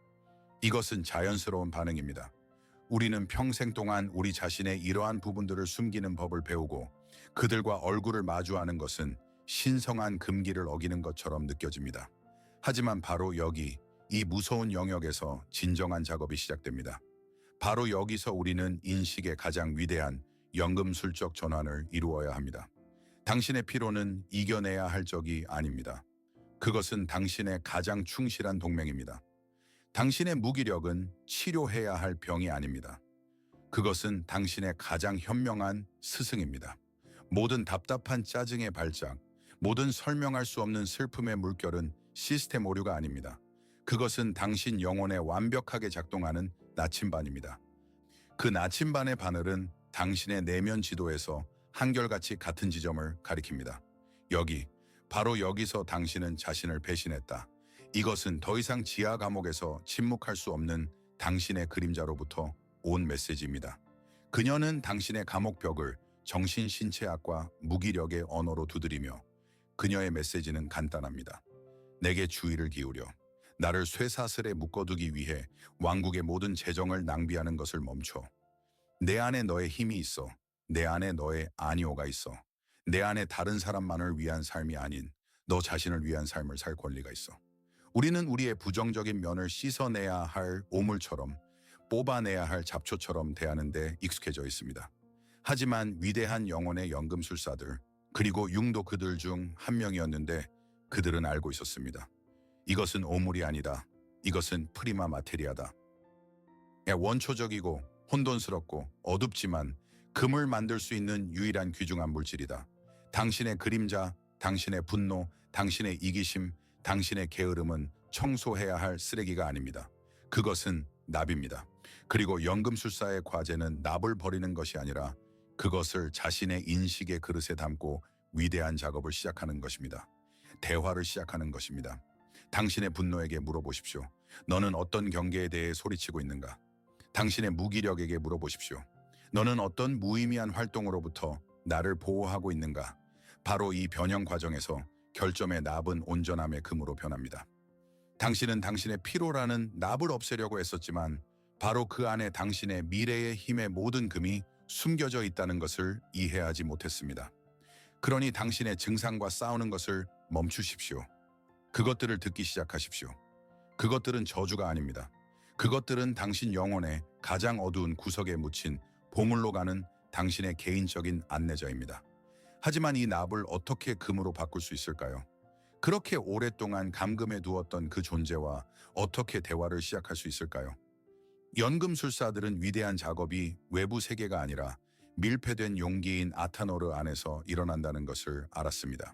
[SPEAKER 1] 이것은 자연스러운 반응입니다. 우리는 평생 동안 우리 자신의 이러한 부분들을 숨기는 법을 배우고 그들과 얼굴을 마주하는 것은 신성한 금기를 어기는 것처럼 느껴집니다. 하지만 바로 여기, 이 무서운 영역에서 진정한 작업이 시작됩니다. 바로 여기서 우리는 인식의 가장 위대한 연금술적 전환을 이루어야 합니다. 당신의 피로는 이겨내야 할 적이 아닙니다. 그것은 당신의 가장 충실한 동맹입니다. 당신의 무기력은 치료해야 할 병이 아닙니다. 그것은 당신의 가장 현명한 스승입니다. 모든 답답한 짜증의 발작, 모든 설명할 수 없는 슬픔의 물결은 시스템 오류가 아닙니다. 그것은 당신 영혼에 완벽하게 작동하는 나침반입니다. 그 나침반의 바늘은 당신의 내면 지도에서 한결같이 같은 지점을 가리킵니다. 여기, 바로 여기서 당신은 자신을 배신했다. 이것은 더 이상 지하 감옥에서 침묵할 수 없는 당신의 그림자로부터 온 메시지입니다. 그녀는 당신의 감옥벽을 정신신체학과 무기력의 언어로 두드리며, 그녀의 메시지는 간단합니다. 내게 주의를 기울여. 나를 쇠사슬에 묶어두기 위해 왕국의 모든 재정을 낭비하는 것을 멈춰. 내 안에 너의 힘이 있어. 내 안에 너의 아니오가 있어. 내 안에 다른 사람만을 위한 삶이 아닌 너 자신을 위한 삶을 살 권리가 있어. 우리는 우리의 부정적인 면을 씻어내야 할 오물처럼, 뽑아내야 할 잡초처럼 대하는 데 익숙해져 있습니다. 하지만 위대한 영혼의 연금술사들, 그리고 융도 그들 중 한 명이었는데 그들은 알고 있었습니다. 이것은 오물이 아니다. 이것은 프리마 마테리아다. 원초적이고 혼돈스럽고 어둡지만 금을 만들 수 있는 유일한 귀중한 물질이다. 당신의 그림자, 당신의 분노, 당신의 이기심, 당신의 게으름은 청소해야 할 쓰레기가 아닙니다. 그것은 납입니다. 그리고 연금술사의 과제는 납을 버리는 것이 아니라 그것을 자신의 인식의 그릇에 담고 위대한 작업을 시작하는 것입니다. 대화를 시작하는 것입니다. 당신의 분노에게 물어보십시오. 너는 어떤 경계에 대해 소리치고 있는가? 당신의 무기력에게 물어보십시오. 너는 어떤 무의미한 활동으로부터 나를 보호하고 있는가? 바로 이 변형 과정에서 결점의 납은 온전함의 금으로 변합니다. 당신은 당신의 피로라는 납을 없애려고 했었지만 바로 그 안에 당신의 미래의 힘의 모든 금이 숨겨져 있다는 것을 이해하지 못했습니다. 그러니 당신의 증상과 싸우는 것을 멈추십시오. 그것들을 듣기 시작하십시오. 그것들은 저주가 아닙니다. 그것들은 당신 영혼의 가장 어두운 구석에 묻힌 보물로 가는 당신의 개인적인 안내자입니다. 하지만 이 납을 어떻게 금으로 바꿀 수 있을까요? 그렇게 오랫동안 감금해 두었던 그 존재와 어떻게 대화를 시작할 수 있을까요? 연금술사들은 위대한 작업이 외부 세계가 아니라 밀폐된 용기인 아타노르 안에서 일어난다는 것을 알았습니다.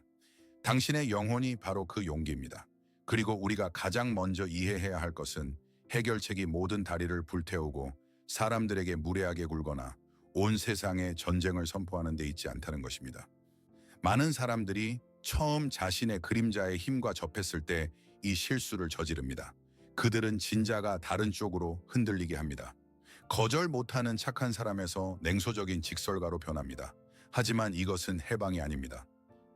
[SPEAKER 1] 당신의 영혼이 바로 그 용기입니다. 그리고 우리가 가장 먼저 이해해야 할 것은 해결책이 모든 다리를 불태우고 사람들에게 무례하게 굴거나 온 세상에 전쟁을 선포하는 데 있지 않다는 것입니다. 많은 사람들이 처음 자신의 그림자의 힘과 접했을 때 이 실수를 저지릅니다. 그들은 진자가 다른 쪽으로 흔들리게 합니다. 거절 못하는 착한 사람에서 냉소적인 직설가로 변합니다. 하지만 이것은 해방이 아닙니다.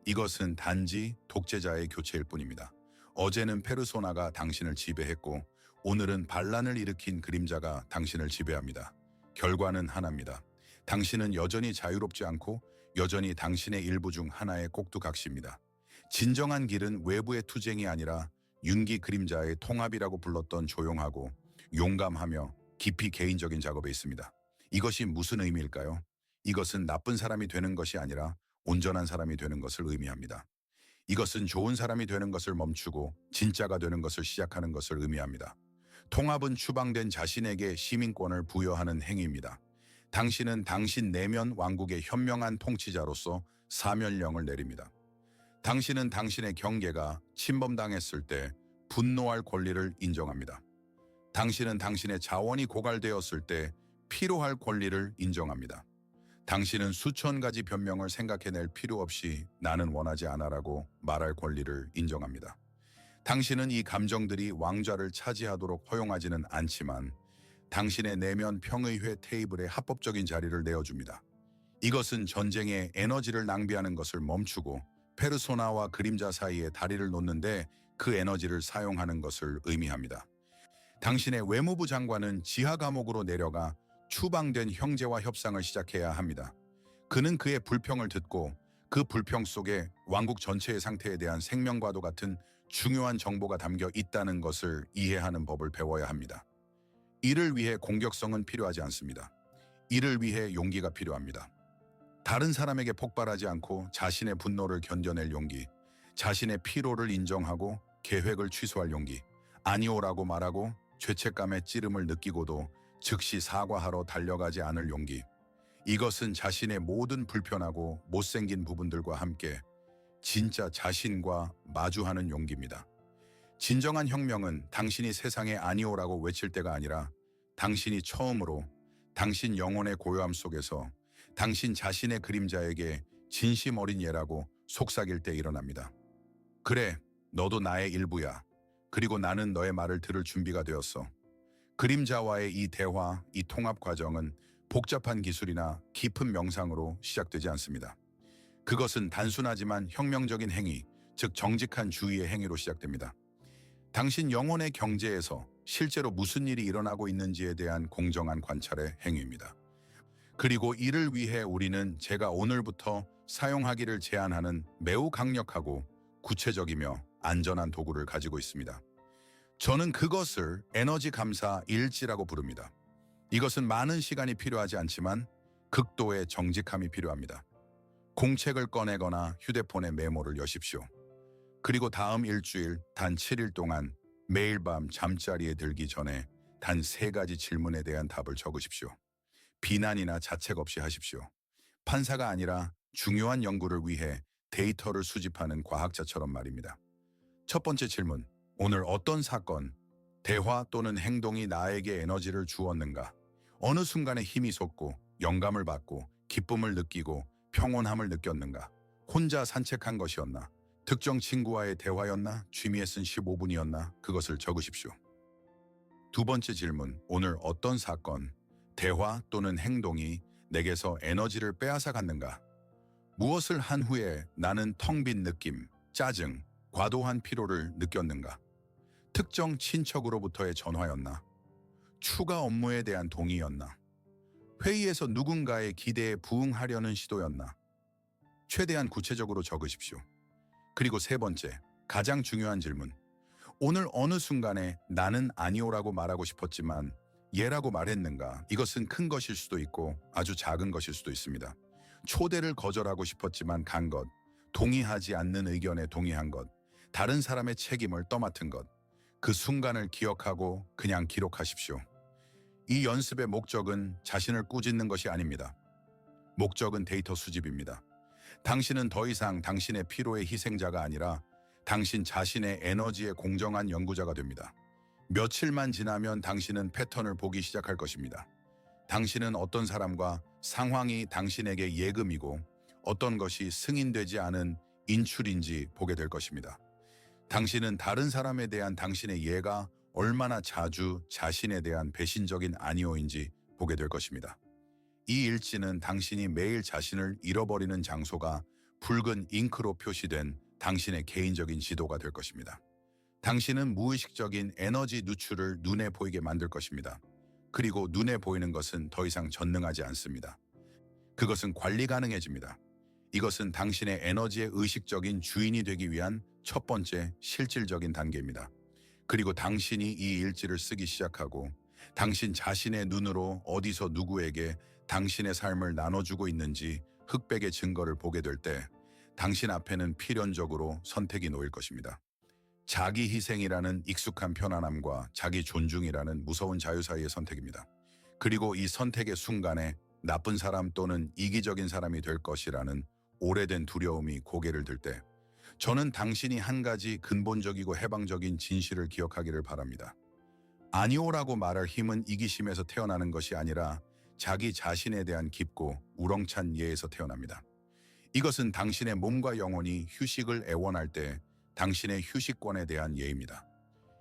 [SPEAKER 1] 이것은 단지 독재자의 교체일 뿐입니다. 어제는 페르소나가 당신을 지배했고 오늘은 반란을 일으킨 그림자가 당신을 지배합니다. 결과는 하나입니다. 당신은 여전히 자유롭지 않고 여전히 당신의 일부 중 하나의 꼭두각시입니다. 진정한 길은 외부의 투쟁이 아니라 윤기 그림자의 통합이라고 불렀던 조용하고 용감하며 깊이 개인적인 작업에 있습니다. 이것이 무슨 의미일까요? 이것은 나쁜 사람이 되는 것이 아니라 온전한 사람이 되는 것을 의미합니다. 이것은 좋은 사람이 되는 것을 멈추고 진짜가 되는 것을 시작하는 것을 의미합니다. 통합은 추방된 자신에게 시민권을 부여하는 행위입니다. 당신은 당신 내면 왕국의 현명한 통치자로서 사면령을 내립니다. 당신은 당신의 경계가 침범당했을 때 분노할 권리를 인정합니다. 당신은 당신의 자원이 고갈되었을 때 필요할 권리를 인정합니다. 당신은 수천 가지 변명을 생각해낼 필요 없이 나는 원하지 않아라고 말할 권리를 인정합니다. 당신은 이 감정들이 왕좌를 차지하도록 허용하지는 않지만 당신의 내면 평의회 테이블에 합법적인 자리를 내어줍니다. 이것은 전쟁에 에너지를 낭비하는 것을 멈추고 페르소나와 그림자 사이에 다리를 놓는데 그 에너지를 사용하는 것을 의미합니다. 당신의 외무부 장관은 지하 감옥으로 내려가 추방된 형제와 협상을 시작해야 합니다. 그는 그의 불평을 듣고 그 불평 속에 왕국 전체의 상태에 대한 생명과도 같은 중요한 정보가 담겨 있다는 것을 이해하는 법을 배워야 합니다. 이를 위해 공격성은 필요하지 않습니다. 이를 위해 용기가 필요합니다. 다른 사람에게 폭발하지 않고 자신의 분노를 견뎌낼 용기, 자신의 피로를 인정하고 계획을 취소할 용기, 아니오라고 말하고 죄책감의 찌름을 느끼고도 즉시 사과하러 달려가지 않을 용기. 이것은 자신의 모든 불편하고 못생긴 부분들과 함께 진짜 자신과 마주하는 용기입니다. 진정한 혁명은 당신이 세상에 아니오라고 외칠 때가 아니라 당신이 처음으로 당신 영혼의 고요함 속에서 당신 자신의 그림자에게 진심 어린 예라고 속삭일 때 일어납니다. 그래, 너도 나의 일부야. 그리고 나는 너의 말을 들을 준비가 되었어. 그림자와의 이 대화, 이 통합 과정은 복잡한 기술이나 깊은 명상으로 시작되지 않습니다. 그것은 단순하지만 혁명적인 행위, 즉 정직한 주의의 행위로 시작됩니다. 당신 영혼의 경제에서 실제로 무슨 일이 일어나고 있는지에 대한 공정한 관찰의 행위입니다. 그리고 이를 위해 우리는 제가 오늘부터 사용하기를 제안하는 매우 강력하고 구체적이며 안전한 도구를 가지고 있습니다. 저는 그것을 에너지 감사 일지라고 부릅니다. 이것은 많은 시간이 필요하지 않지만 극도의 정직함이 필요합니다. 공책을 꺼내거나 휴대폰에 메모를 여십시오. 그리고 다음 일주일 단 7일 동안 매일 밤 잠자리에 들기 전에 단 3가지 질문에 대한 답을 적으십시오. 비난이나 자책 없이 하십시오. 판사가 아니라 중요한 연구를 위해 데이터를 수집하는 과학자처럼 말입니다. 첫 번째 질문. 오늘 어떤 사건, 대화 또는 행동이 나에게 에너지를 주었는가? 어느 순간에 힘이 솟고 영감을 받고 기쁨을 느끼고 평온함을 느꼈는가? 혼자 산책한 것이었나? 특정 친구와의 대화였나? 취미에 쓴 15분이었나? 그것을 적으십시오. 두 번째 질문. 오늘 어떤 사건, 대화 또는 행동이 내게서 에너지를 빼앗아 갔는가? 무엇을 한 후에 나는 텅 빈 느낌, 짜증, 과도한 피로를 느꼈는가? 특정 친척으로부터의 전화였나? 추가 업무에 대한 동의였나? 회의에서 누군가의 기대에 부응하려는 시도였나? 최대한 구체적으로 적으십시오. 그리고 세 번째, 가장 중요한 질문. 오늘 어느 순간에 나는 아니오라고 말하고 싶었지만 예라고 말했는가? 이것은 큰 것일 수도 있고 아주 작은 것일 수도 있습니다. 초대를 거절하고 싶었지만 간 것, 동의하지 않는 의견에 동의한 것, 다른 사람의 책임을 떠맡은 것, 그 순간을 기억하고 그냥 기록하십시오. 이 연습의 목적은 자신을 꾸짖는 것이 아닙니다. 목적은 데이터 수집입니다. 당신은 더 이상 당신의 피로의 희생자가 아니라 당신 자신의 에너지의 공정한 연구자가 됩니다. 며칠만 지나면 당신은 패턴을 보기 시작할 것입니다. 당신은 어떤 사람과 상황이 당신에게 예금이고 어떤 것이 승인되지 않은 인출인지 보게 될 것입니다. 당신은 다른 사람에 대한 당신의 예가 얼마나 자주 자신에 대한 배신적인 아니오인지 보게 될 것입니다. 이 일지는 당신이 매일 자신을 잃어버리는 장소가 붉은 잉크로 표시된 당신의 개인적인 지도가 될 것입니다. 당신은 무의식적인 에너지 누출을 눈에 보이게 만들 것입니다. 그리고 눈에 보이는 것은 더 이상 전능하지 않습니다. 그것은 관리 가능해집니다. 이것은 당신의 에너지의 의식적인 주인이 되기 위한 첫 번째 실질적인 단계입니다. 그리고 당신이 이 일지를 쓰기 시작하고 당신 자신의 눈으로 어디서 누구에게 당신의 삶을 나눠주고 있는지 흑백의 증거를 보게 될 때 당신 앞에는 필연적으로 선택이 놓일 것입니다. 자기 희생이라는 익숙한 편안함과 자기 존중이라는 무서운 자유 사이의 선택입니다. 그리고 이 선택의 순간에 나쁜 사람 또는 이기적인 사람이 될 것이라는 오래된 두려움이 고개를 들 때 저는 당신이 한 가지 근본적이고 해방적인 진실을 기억하기를 바랍니다. 아니오라고 말할 힘은 이기심에서 태어나는 것이 아니라 자기 자신에 대한 깊고 우렁찬 이해에서 태어납니다. 이것은 당신의 몸과 영혼이 휴식을 애원할 때 당신의 휴식권에 대한 예입니다.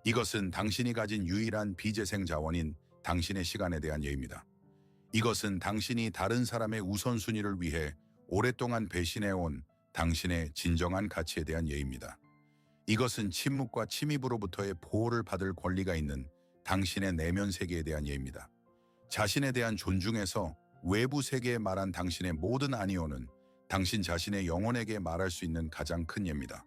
[SPEAKER 1] 이것은 당신이 가진 유일한 비재생 자원인 당신의 시간에 대한 예입니다. 이것은 당신이 다른 사람의 우선순위를 위해 오랫동안 배신해온 당신의 진정한 가치에 대한 예입니다. 이것은 침묵과 침입으로부터의 보호를 받을 권리가 있는 당신의 내면 세계에 대한 예입니다. 자신에 대한 존중에서 외부 세계에 말한 당신의 모든 아니오는 당신 자신의 영혼에게 말할 수 있는 가장 큰 예입니다.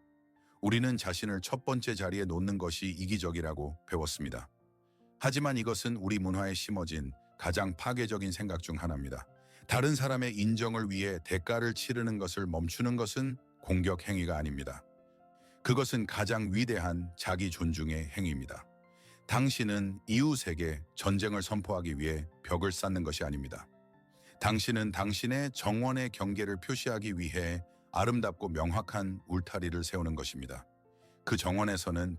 [SPEAKER 1] 우리는 자신을 첫 번째 자리에 놓는 것이 이기적이라고 배웠습니다. 하지만 이것은 우리 문화에 심어진 가장 파괴적인 생각 중 하나입니다. 다른 사람의 인정을 위해 대가를 치르는 것을 멈추는 것은 공격 행위가 아닙니다. 그것은 가장 위대한 자기 존중의 행위입니다. 당신은 이웃에게 전쟁을 선포하기 위해 벽을 쌓는 것이 아닙니다. 당신은 당신의 정원의 경계를 표시하기 위해 아름답고 명확한 울타리를 세우는 것입니다. 그 정원에서는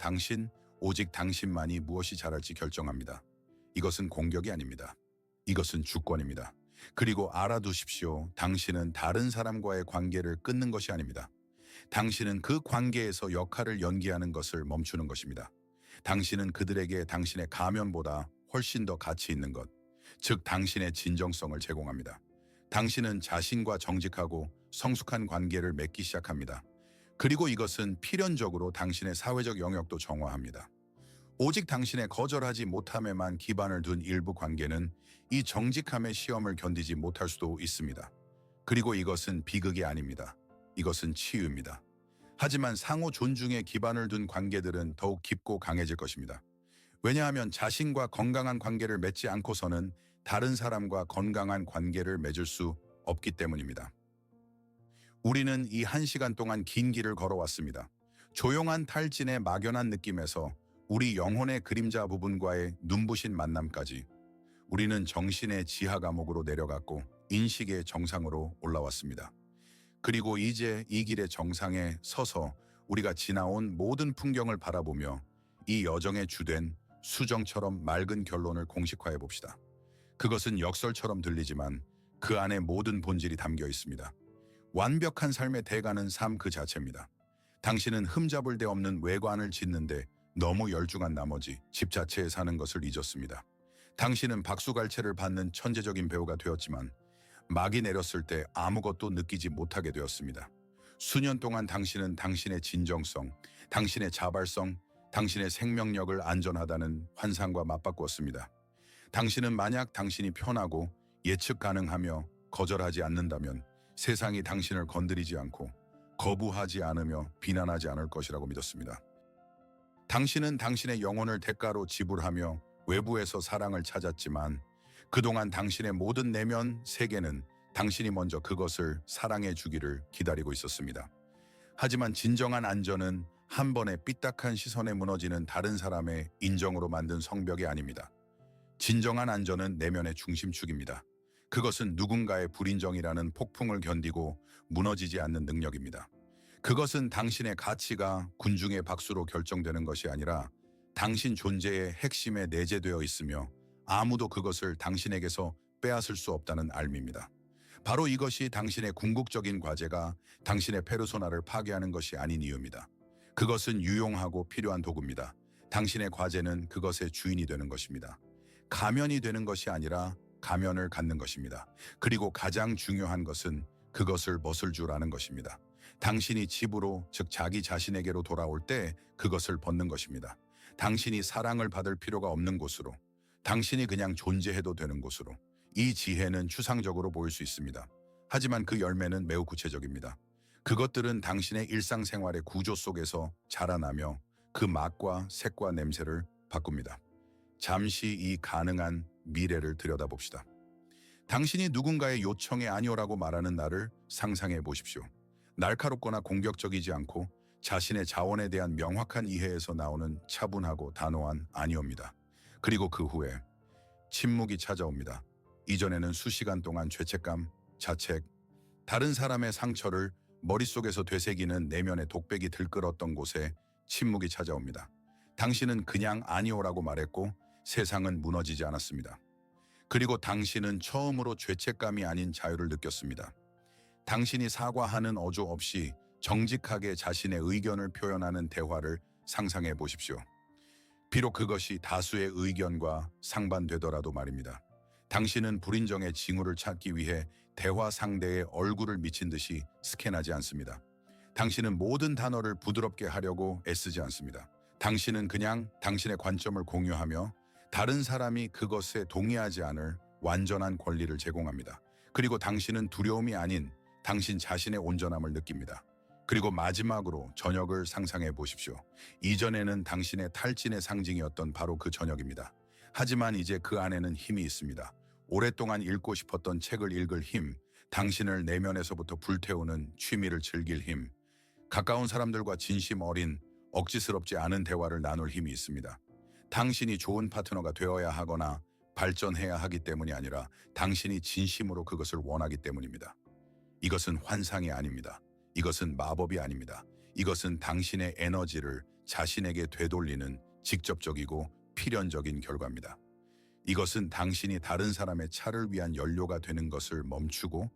[SPEAKER 1] 오직 당신만이 무엇이 자랄지 결정합니다. 이것은 공격이 아닙니다. 이것은 주권입니다. 그리고 알아두십시오. 당신은 다른 사람과의 관계를 끊는 것이 아닙니다. 당신은 그 관계에서 역할을 연기하는 것을 멈추는 것입니다. 당신은 그들에게 당신의 가면보다 훨씬 더 가치 있는 것, 즉 당신의 진정성을 제공합니다. 당신은 자신과 정직하고 성숙한 관계를 맺기 시작합니다. 그리고 이것은 필연적으로 당신의 사회적 영역도 정화합니다. 오직 당신의 거절하지 못함에만 기반을 둔 일부 관계는 이 정직함의 시험을 견디지 못할 수도 있습니다. 그리고 이것은 비극이 아닙니다. 이것은 치유입니다. 하지만 상호 존중에 기반을 둔 관계들은 더욱 깊고 강해질 것입니다. 왜냐하면 자신과 건강한 관계를 맺지 않고서는 다른 사람과 건강한 관계를 맺을 수 없기 때문입니다. 우리는 이 1시간 동안 긴 길을 걸어왔습니다. 조용한 탈진의 막연한 느낌에서 우리 영혼의 그림자 부분과의 눈부신 만남까지 우리는 정신의 지하 감옥으로 내려갔고 인식의 정상으로 올라왔습니다. 그리고 이제 이 길의 정상에 서서 우리가 지나온 모든 풍경을 바라보며 이 여정의 주된 수정처럼 맑은 결론을 공식화해 봅시다. 그것은 역설처럼 들리지만 그 안에 모든 본질이 담겨 있습니다. 완벽한 삶의 대가는 삶 그 자체입니다. 당신은 흠잡을 데 없는 외관을 짓는데 너무 열중한 나머지 집 자체에 사는 것을 잊었습니다. 당신은 박수갈채를 받는 천재적인 배우가 되었지만 막이 내렸을 때 아무것도 느끼지 못하게 되었습니다. 수년 동안 당신은 당신의 진정성, 당신의 자발성, 당신의 생명력을 안전하다는 환상과 맞바꾸었습니다. 당신은 만약 당신이 편하고 예측 가능하며 거절하지 않는다면 세상이 당신을 건드리지 않고 거부하지 않으며 비난하지 않을 것이라고 믿었습니다. 당신은 당신의 영혼을 대가로 지불하며 외부에서 사랑을 찾았지만 그동안 당신의 모든 내면 세계는 당신이 먼저 그것을 사랑해 주기를 기다리고 있었습니다. 하지만 진정한 안전은 한 번의 삐딱한 시선에 무너지는 다른 사람의 인정으로 만든 성벽이 아닙니다. 진정한 안전은 내면의 중심축입니다. 그것은 누군가의 불인정이라는 폭풍을 견디고 무너지지 않는 능력입니다. 그것은 당신의 가치가 군중의 박수로 결정되는 것이 아니라 당신 존재의 핵심에 내재되어 있으며 아무도 그것을 당신에게서 빼앗을 수 없다는 알미입니다. 바로 이것이 당신의 궁극적인 과제가 당신의 페르소나를 파괴하는 것이 아닌 이유입니다. 그것은 유용하고 필요한 도구입니다. 당신의 과제는 그것의 주인이 되는 것입니다. 가면이 되는 것이 아니라 가면을 갖는 것입니다. 그리고 가장 중요한 것은 그것을 벗을 줄 아는 것입니다. 당신이 집으로, 즉 자기 자신에게로 돌아올 때 그것을 벗는 것입니다. 당신이 사랑을 받을 필요가 없는 곳으로, 당신이 그냥 존재해도 되는 곳으로. 이 지혜는 추상적으로 보일 수 있습니다. 하지만 그 열매는 매우 구체적입니다. 그것들은 당신의 일상생활의 구조 속에서 자라나며 그 맛과 색과 냄새를 바꿉니다. 잠시 이 가능한 미래를 들여다봅시다. 당신이 누군가의 요청에 아니오라고 말하는 나를 상상해 보십시오. 날카롭거나 공격적이지 않고 자신의 자원에 대한 명확한 이해에서 나오는 차분하고 단호한 아니오입니다. 그리고 그 후에 침묵이 찾아옵니다. 이전에는 수시간 동안 죄책감, 자책, 다른 사람의 상처를 머릿속에서 되새기는 내면의 독백이 들끓었던 곳에 침묵이 찾아옵니다. 당신은 그냥 아니오라고 말했고 세상은 무너지지 않았습니다. 그리고 당신은 처음으로 죄책감이 아닌 자유를 느꼈습니다. 당신이 사과하는 어조 없이 정직하게 자신의 의견을 표현하는 대화를 상상해 보십시오. 비록 그것이 다수의 의견과 상반되더라도 말입니다. 당신은 불인정의 징후를 찾기 위해 대화 상대의 얼굴을 미친 듯이 스캔하지 않습니다. 당신은 모든 단어를 부드럽게 하려고 애쓰지 않습니다. 당신은 그냥 당신의 관점을 공유하며 다른 사람이 그것에 동의하지 않을 완전한 권리를 제공합니다. 그리고 당신은 두려움이 아닌 당신 자신의 온전함을 느낍니다. 그리고 마지막으로 저녁을 상상해 보십시오. 이전에는 당신의 탈진의 상징이었던 바로 그 저녁입니다. 하지만 이제 그 안에는 힘이 있습니다. 오랫동안 읽고 싶었던 책을 읽을 힘, 당신을 내면에서부터 불태우는 취미를 즐길 힘, 가까운 사람들과 진심 어린, 억지스럽지 않은 대화를 나눌 힘이 있습니다. 당신이 좋은 파트너가 되어야 하거나 발전해야 하기 때문이 아니라 당신이 진심으로 그것을 원하기 때문입니다. 이것은 환상이 아닙니다. 이것은 마법이 아닙니다. 이것은 당신의 에너지를 자신에게 되돌리는 직접적이고 필연적인 결과입니다. 이것은 당신이 다른 사람의 차를 위한 연료가 되는 것을 멈추고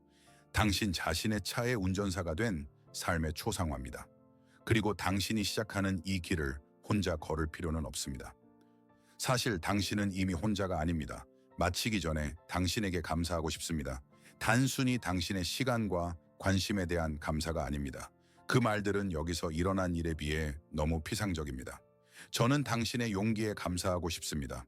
[SPEAKER 1] 당신 자신의 차의 운전사가 된 삶의 초상화입니다. 그리고 당신이 시작하는 이 길을 혼자 걸을 필요는 없습니다. 사실 당신은 이미 혼자가 아닙니다. 마치기 전에 당신에게 감사하고 싶습니다. 단순히 당신의 시간과 관심에 대한 감사가 아닙니다. 그 말들은 여기서 일어난 일에 비해 너무 피상적입니다. 저는 당신의 용기에 감사하고 싶습니다.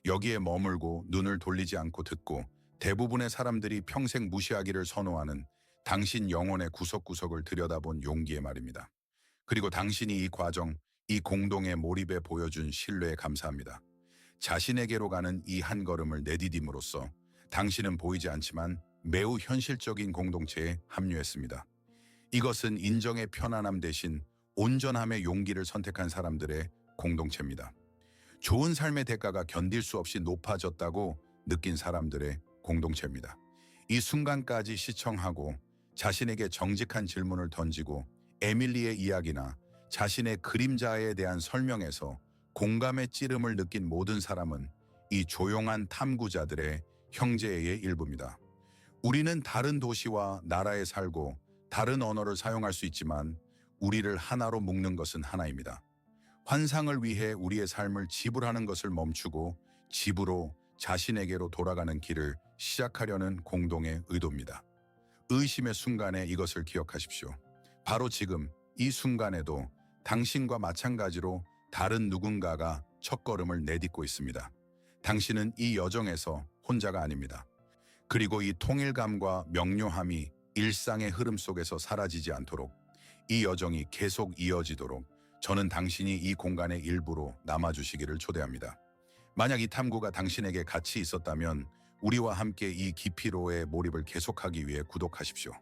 [SPEAKER 1] 여기에 머물고 눈을 돌리지 않고 듣고 대부분의 사람들이 평생 무시하기를 선호하는 당신 영혼의 구석구석을 들여다본 용기의 말입니다. 그리고 당신이 이 과정, 이 공동의 몰입에 보여준 신뢰에 감사합니다. 자신에게로 가는 이 한 걸음을 내디딤으로써 당신은 보이지 않지만 매우 현실적인 공동체에 합류했습니다. 이것은 인정의 편안함 대신 온전함의 용기를 선택한 사람들의 공동체입니다. 좋은 삶의 대가가 견딜 수 없이 높아졌다고 느낀 사람들의 공동체입니다. 이 순간까지 시청하고 자신에게 정직한 질문을 던지고 에밀리의 이야기나 자신의 그림자에 대한 설명에서 공감의 찌름을 느낀 모든 사람은 이 조용한 탐구자들의 형제의 일부입니다. 우리는 다른 도시와 나라에 살고 다른 언어를 사용할 수 있지만 우리를 하나로 묶는 것은 하나입니다. 환상을 위해 우리의 삶을 지불하는 것을 멈추고 집으로 자신에게로 돌아가는 길을 시작하려는 공동의 의도입니다. 의심의 순간에 이것을 기억하십시오. 바로 지금 이 순간에도 당신과 마찬가지로 다른 누군가가 첫걸음을 내딛고 있습니다. 당신은 이 여정에서 혼자가 아닙니다. 그리고 이 통일감과 명료함이 일상의 흐름 속에서 사라지지 않도록, 이 여정이 계속 이어지도록 저는 당신이 이 공간의 일부로 남아주시기를 초대합니다. 만약 이 탐구가 당신에게 가치 있었다면 우리와 함께 이 깊이로의 몰입을 계속하기 위해 구독하십시오.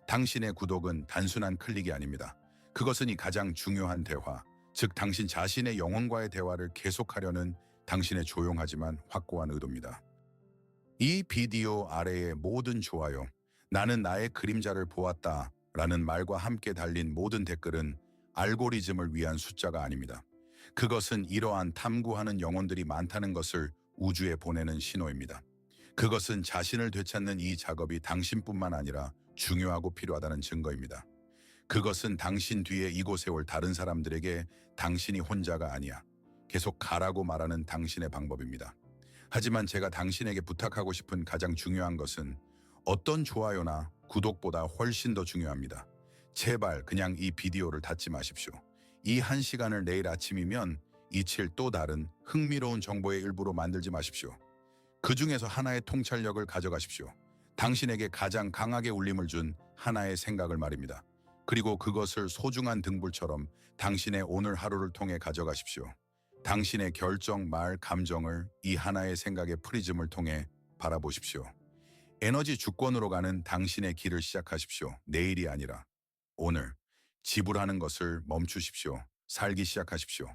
[SPEAKER 1] 당신의 구독은 단순한 클릭이 아닙니다. 그것은 이 가장 중요한 대화, 즉 당신 자신의 영혼과의 대화를 계속하려는 당신의 조용하지만 확고한 의도입니다. 이 비디오 아래의 모든 좋아요, 나는 나의 그림자를 보았다 라는 말과 함께 달린 모든 댓글은 알고리즘을 위한 숫자가 아닙니다. 그것은 이러한 탐구하는 영혼들이 많다는 것을 우주에 보내는 신호입니다. 그것은 자신을 되찾는 이 작업이 당신뿐만 아니라 중요하고 필요하다는 증거입니다. 그것은 당신 뒤에 이곳에 올 다른 사람들에게 당신이 혼자가 아니야, 계속 가라고 말하는 당신의 방법입니다. 하지만 제가 당신에게 부탁하고 싶은 가장 중요한 것은 어떤 좋아요나 구독보다 훨씬 더 중요합니다. 제발 그냥 이 비디오를 닫지 마십시오. 이 한 시간을 내일 아침이면 잊힐 또 다른 흥미로운 정보의 일부로 만들지 마십시오. 그 중에서 하나의 통찰력을 가져가십시오. 당신에게 가장 강하게 울림을 준 하나의 생각을 말입니다. 그리고 그것을 소중한 등불처럼 당신의 오늘 하루를 통해 가져가십시오. 당신의 결정, 말, 감정을 이 하나의 생각의 프리즘을 통해 바라보십시오. 에너지 주권으로 가는 당신의 길을 시작하십시오. 내일이 아니라 오늘. 지불하는 것을 멈추십시오. 살기 시작하십시오.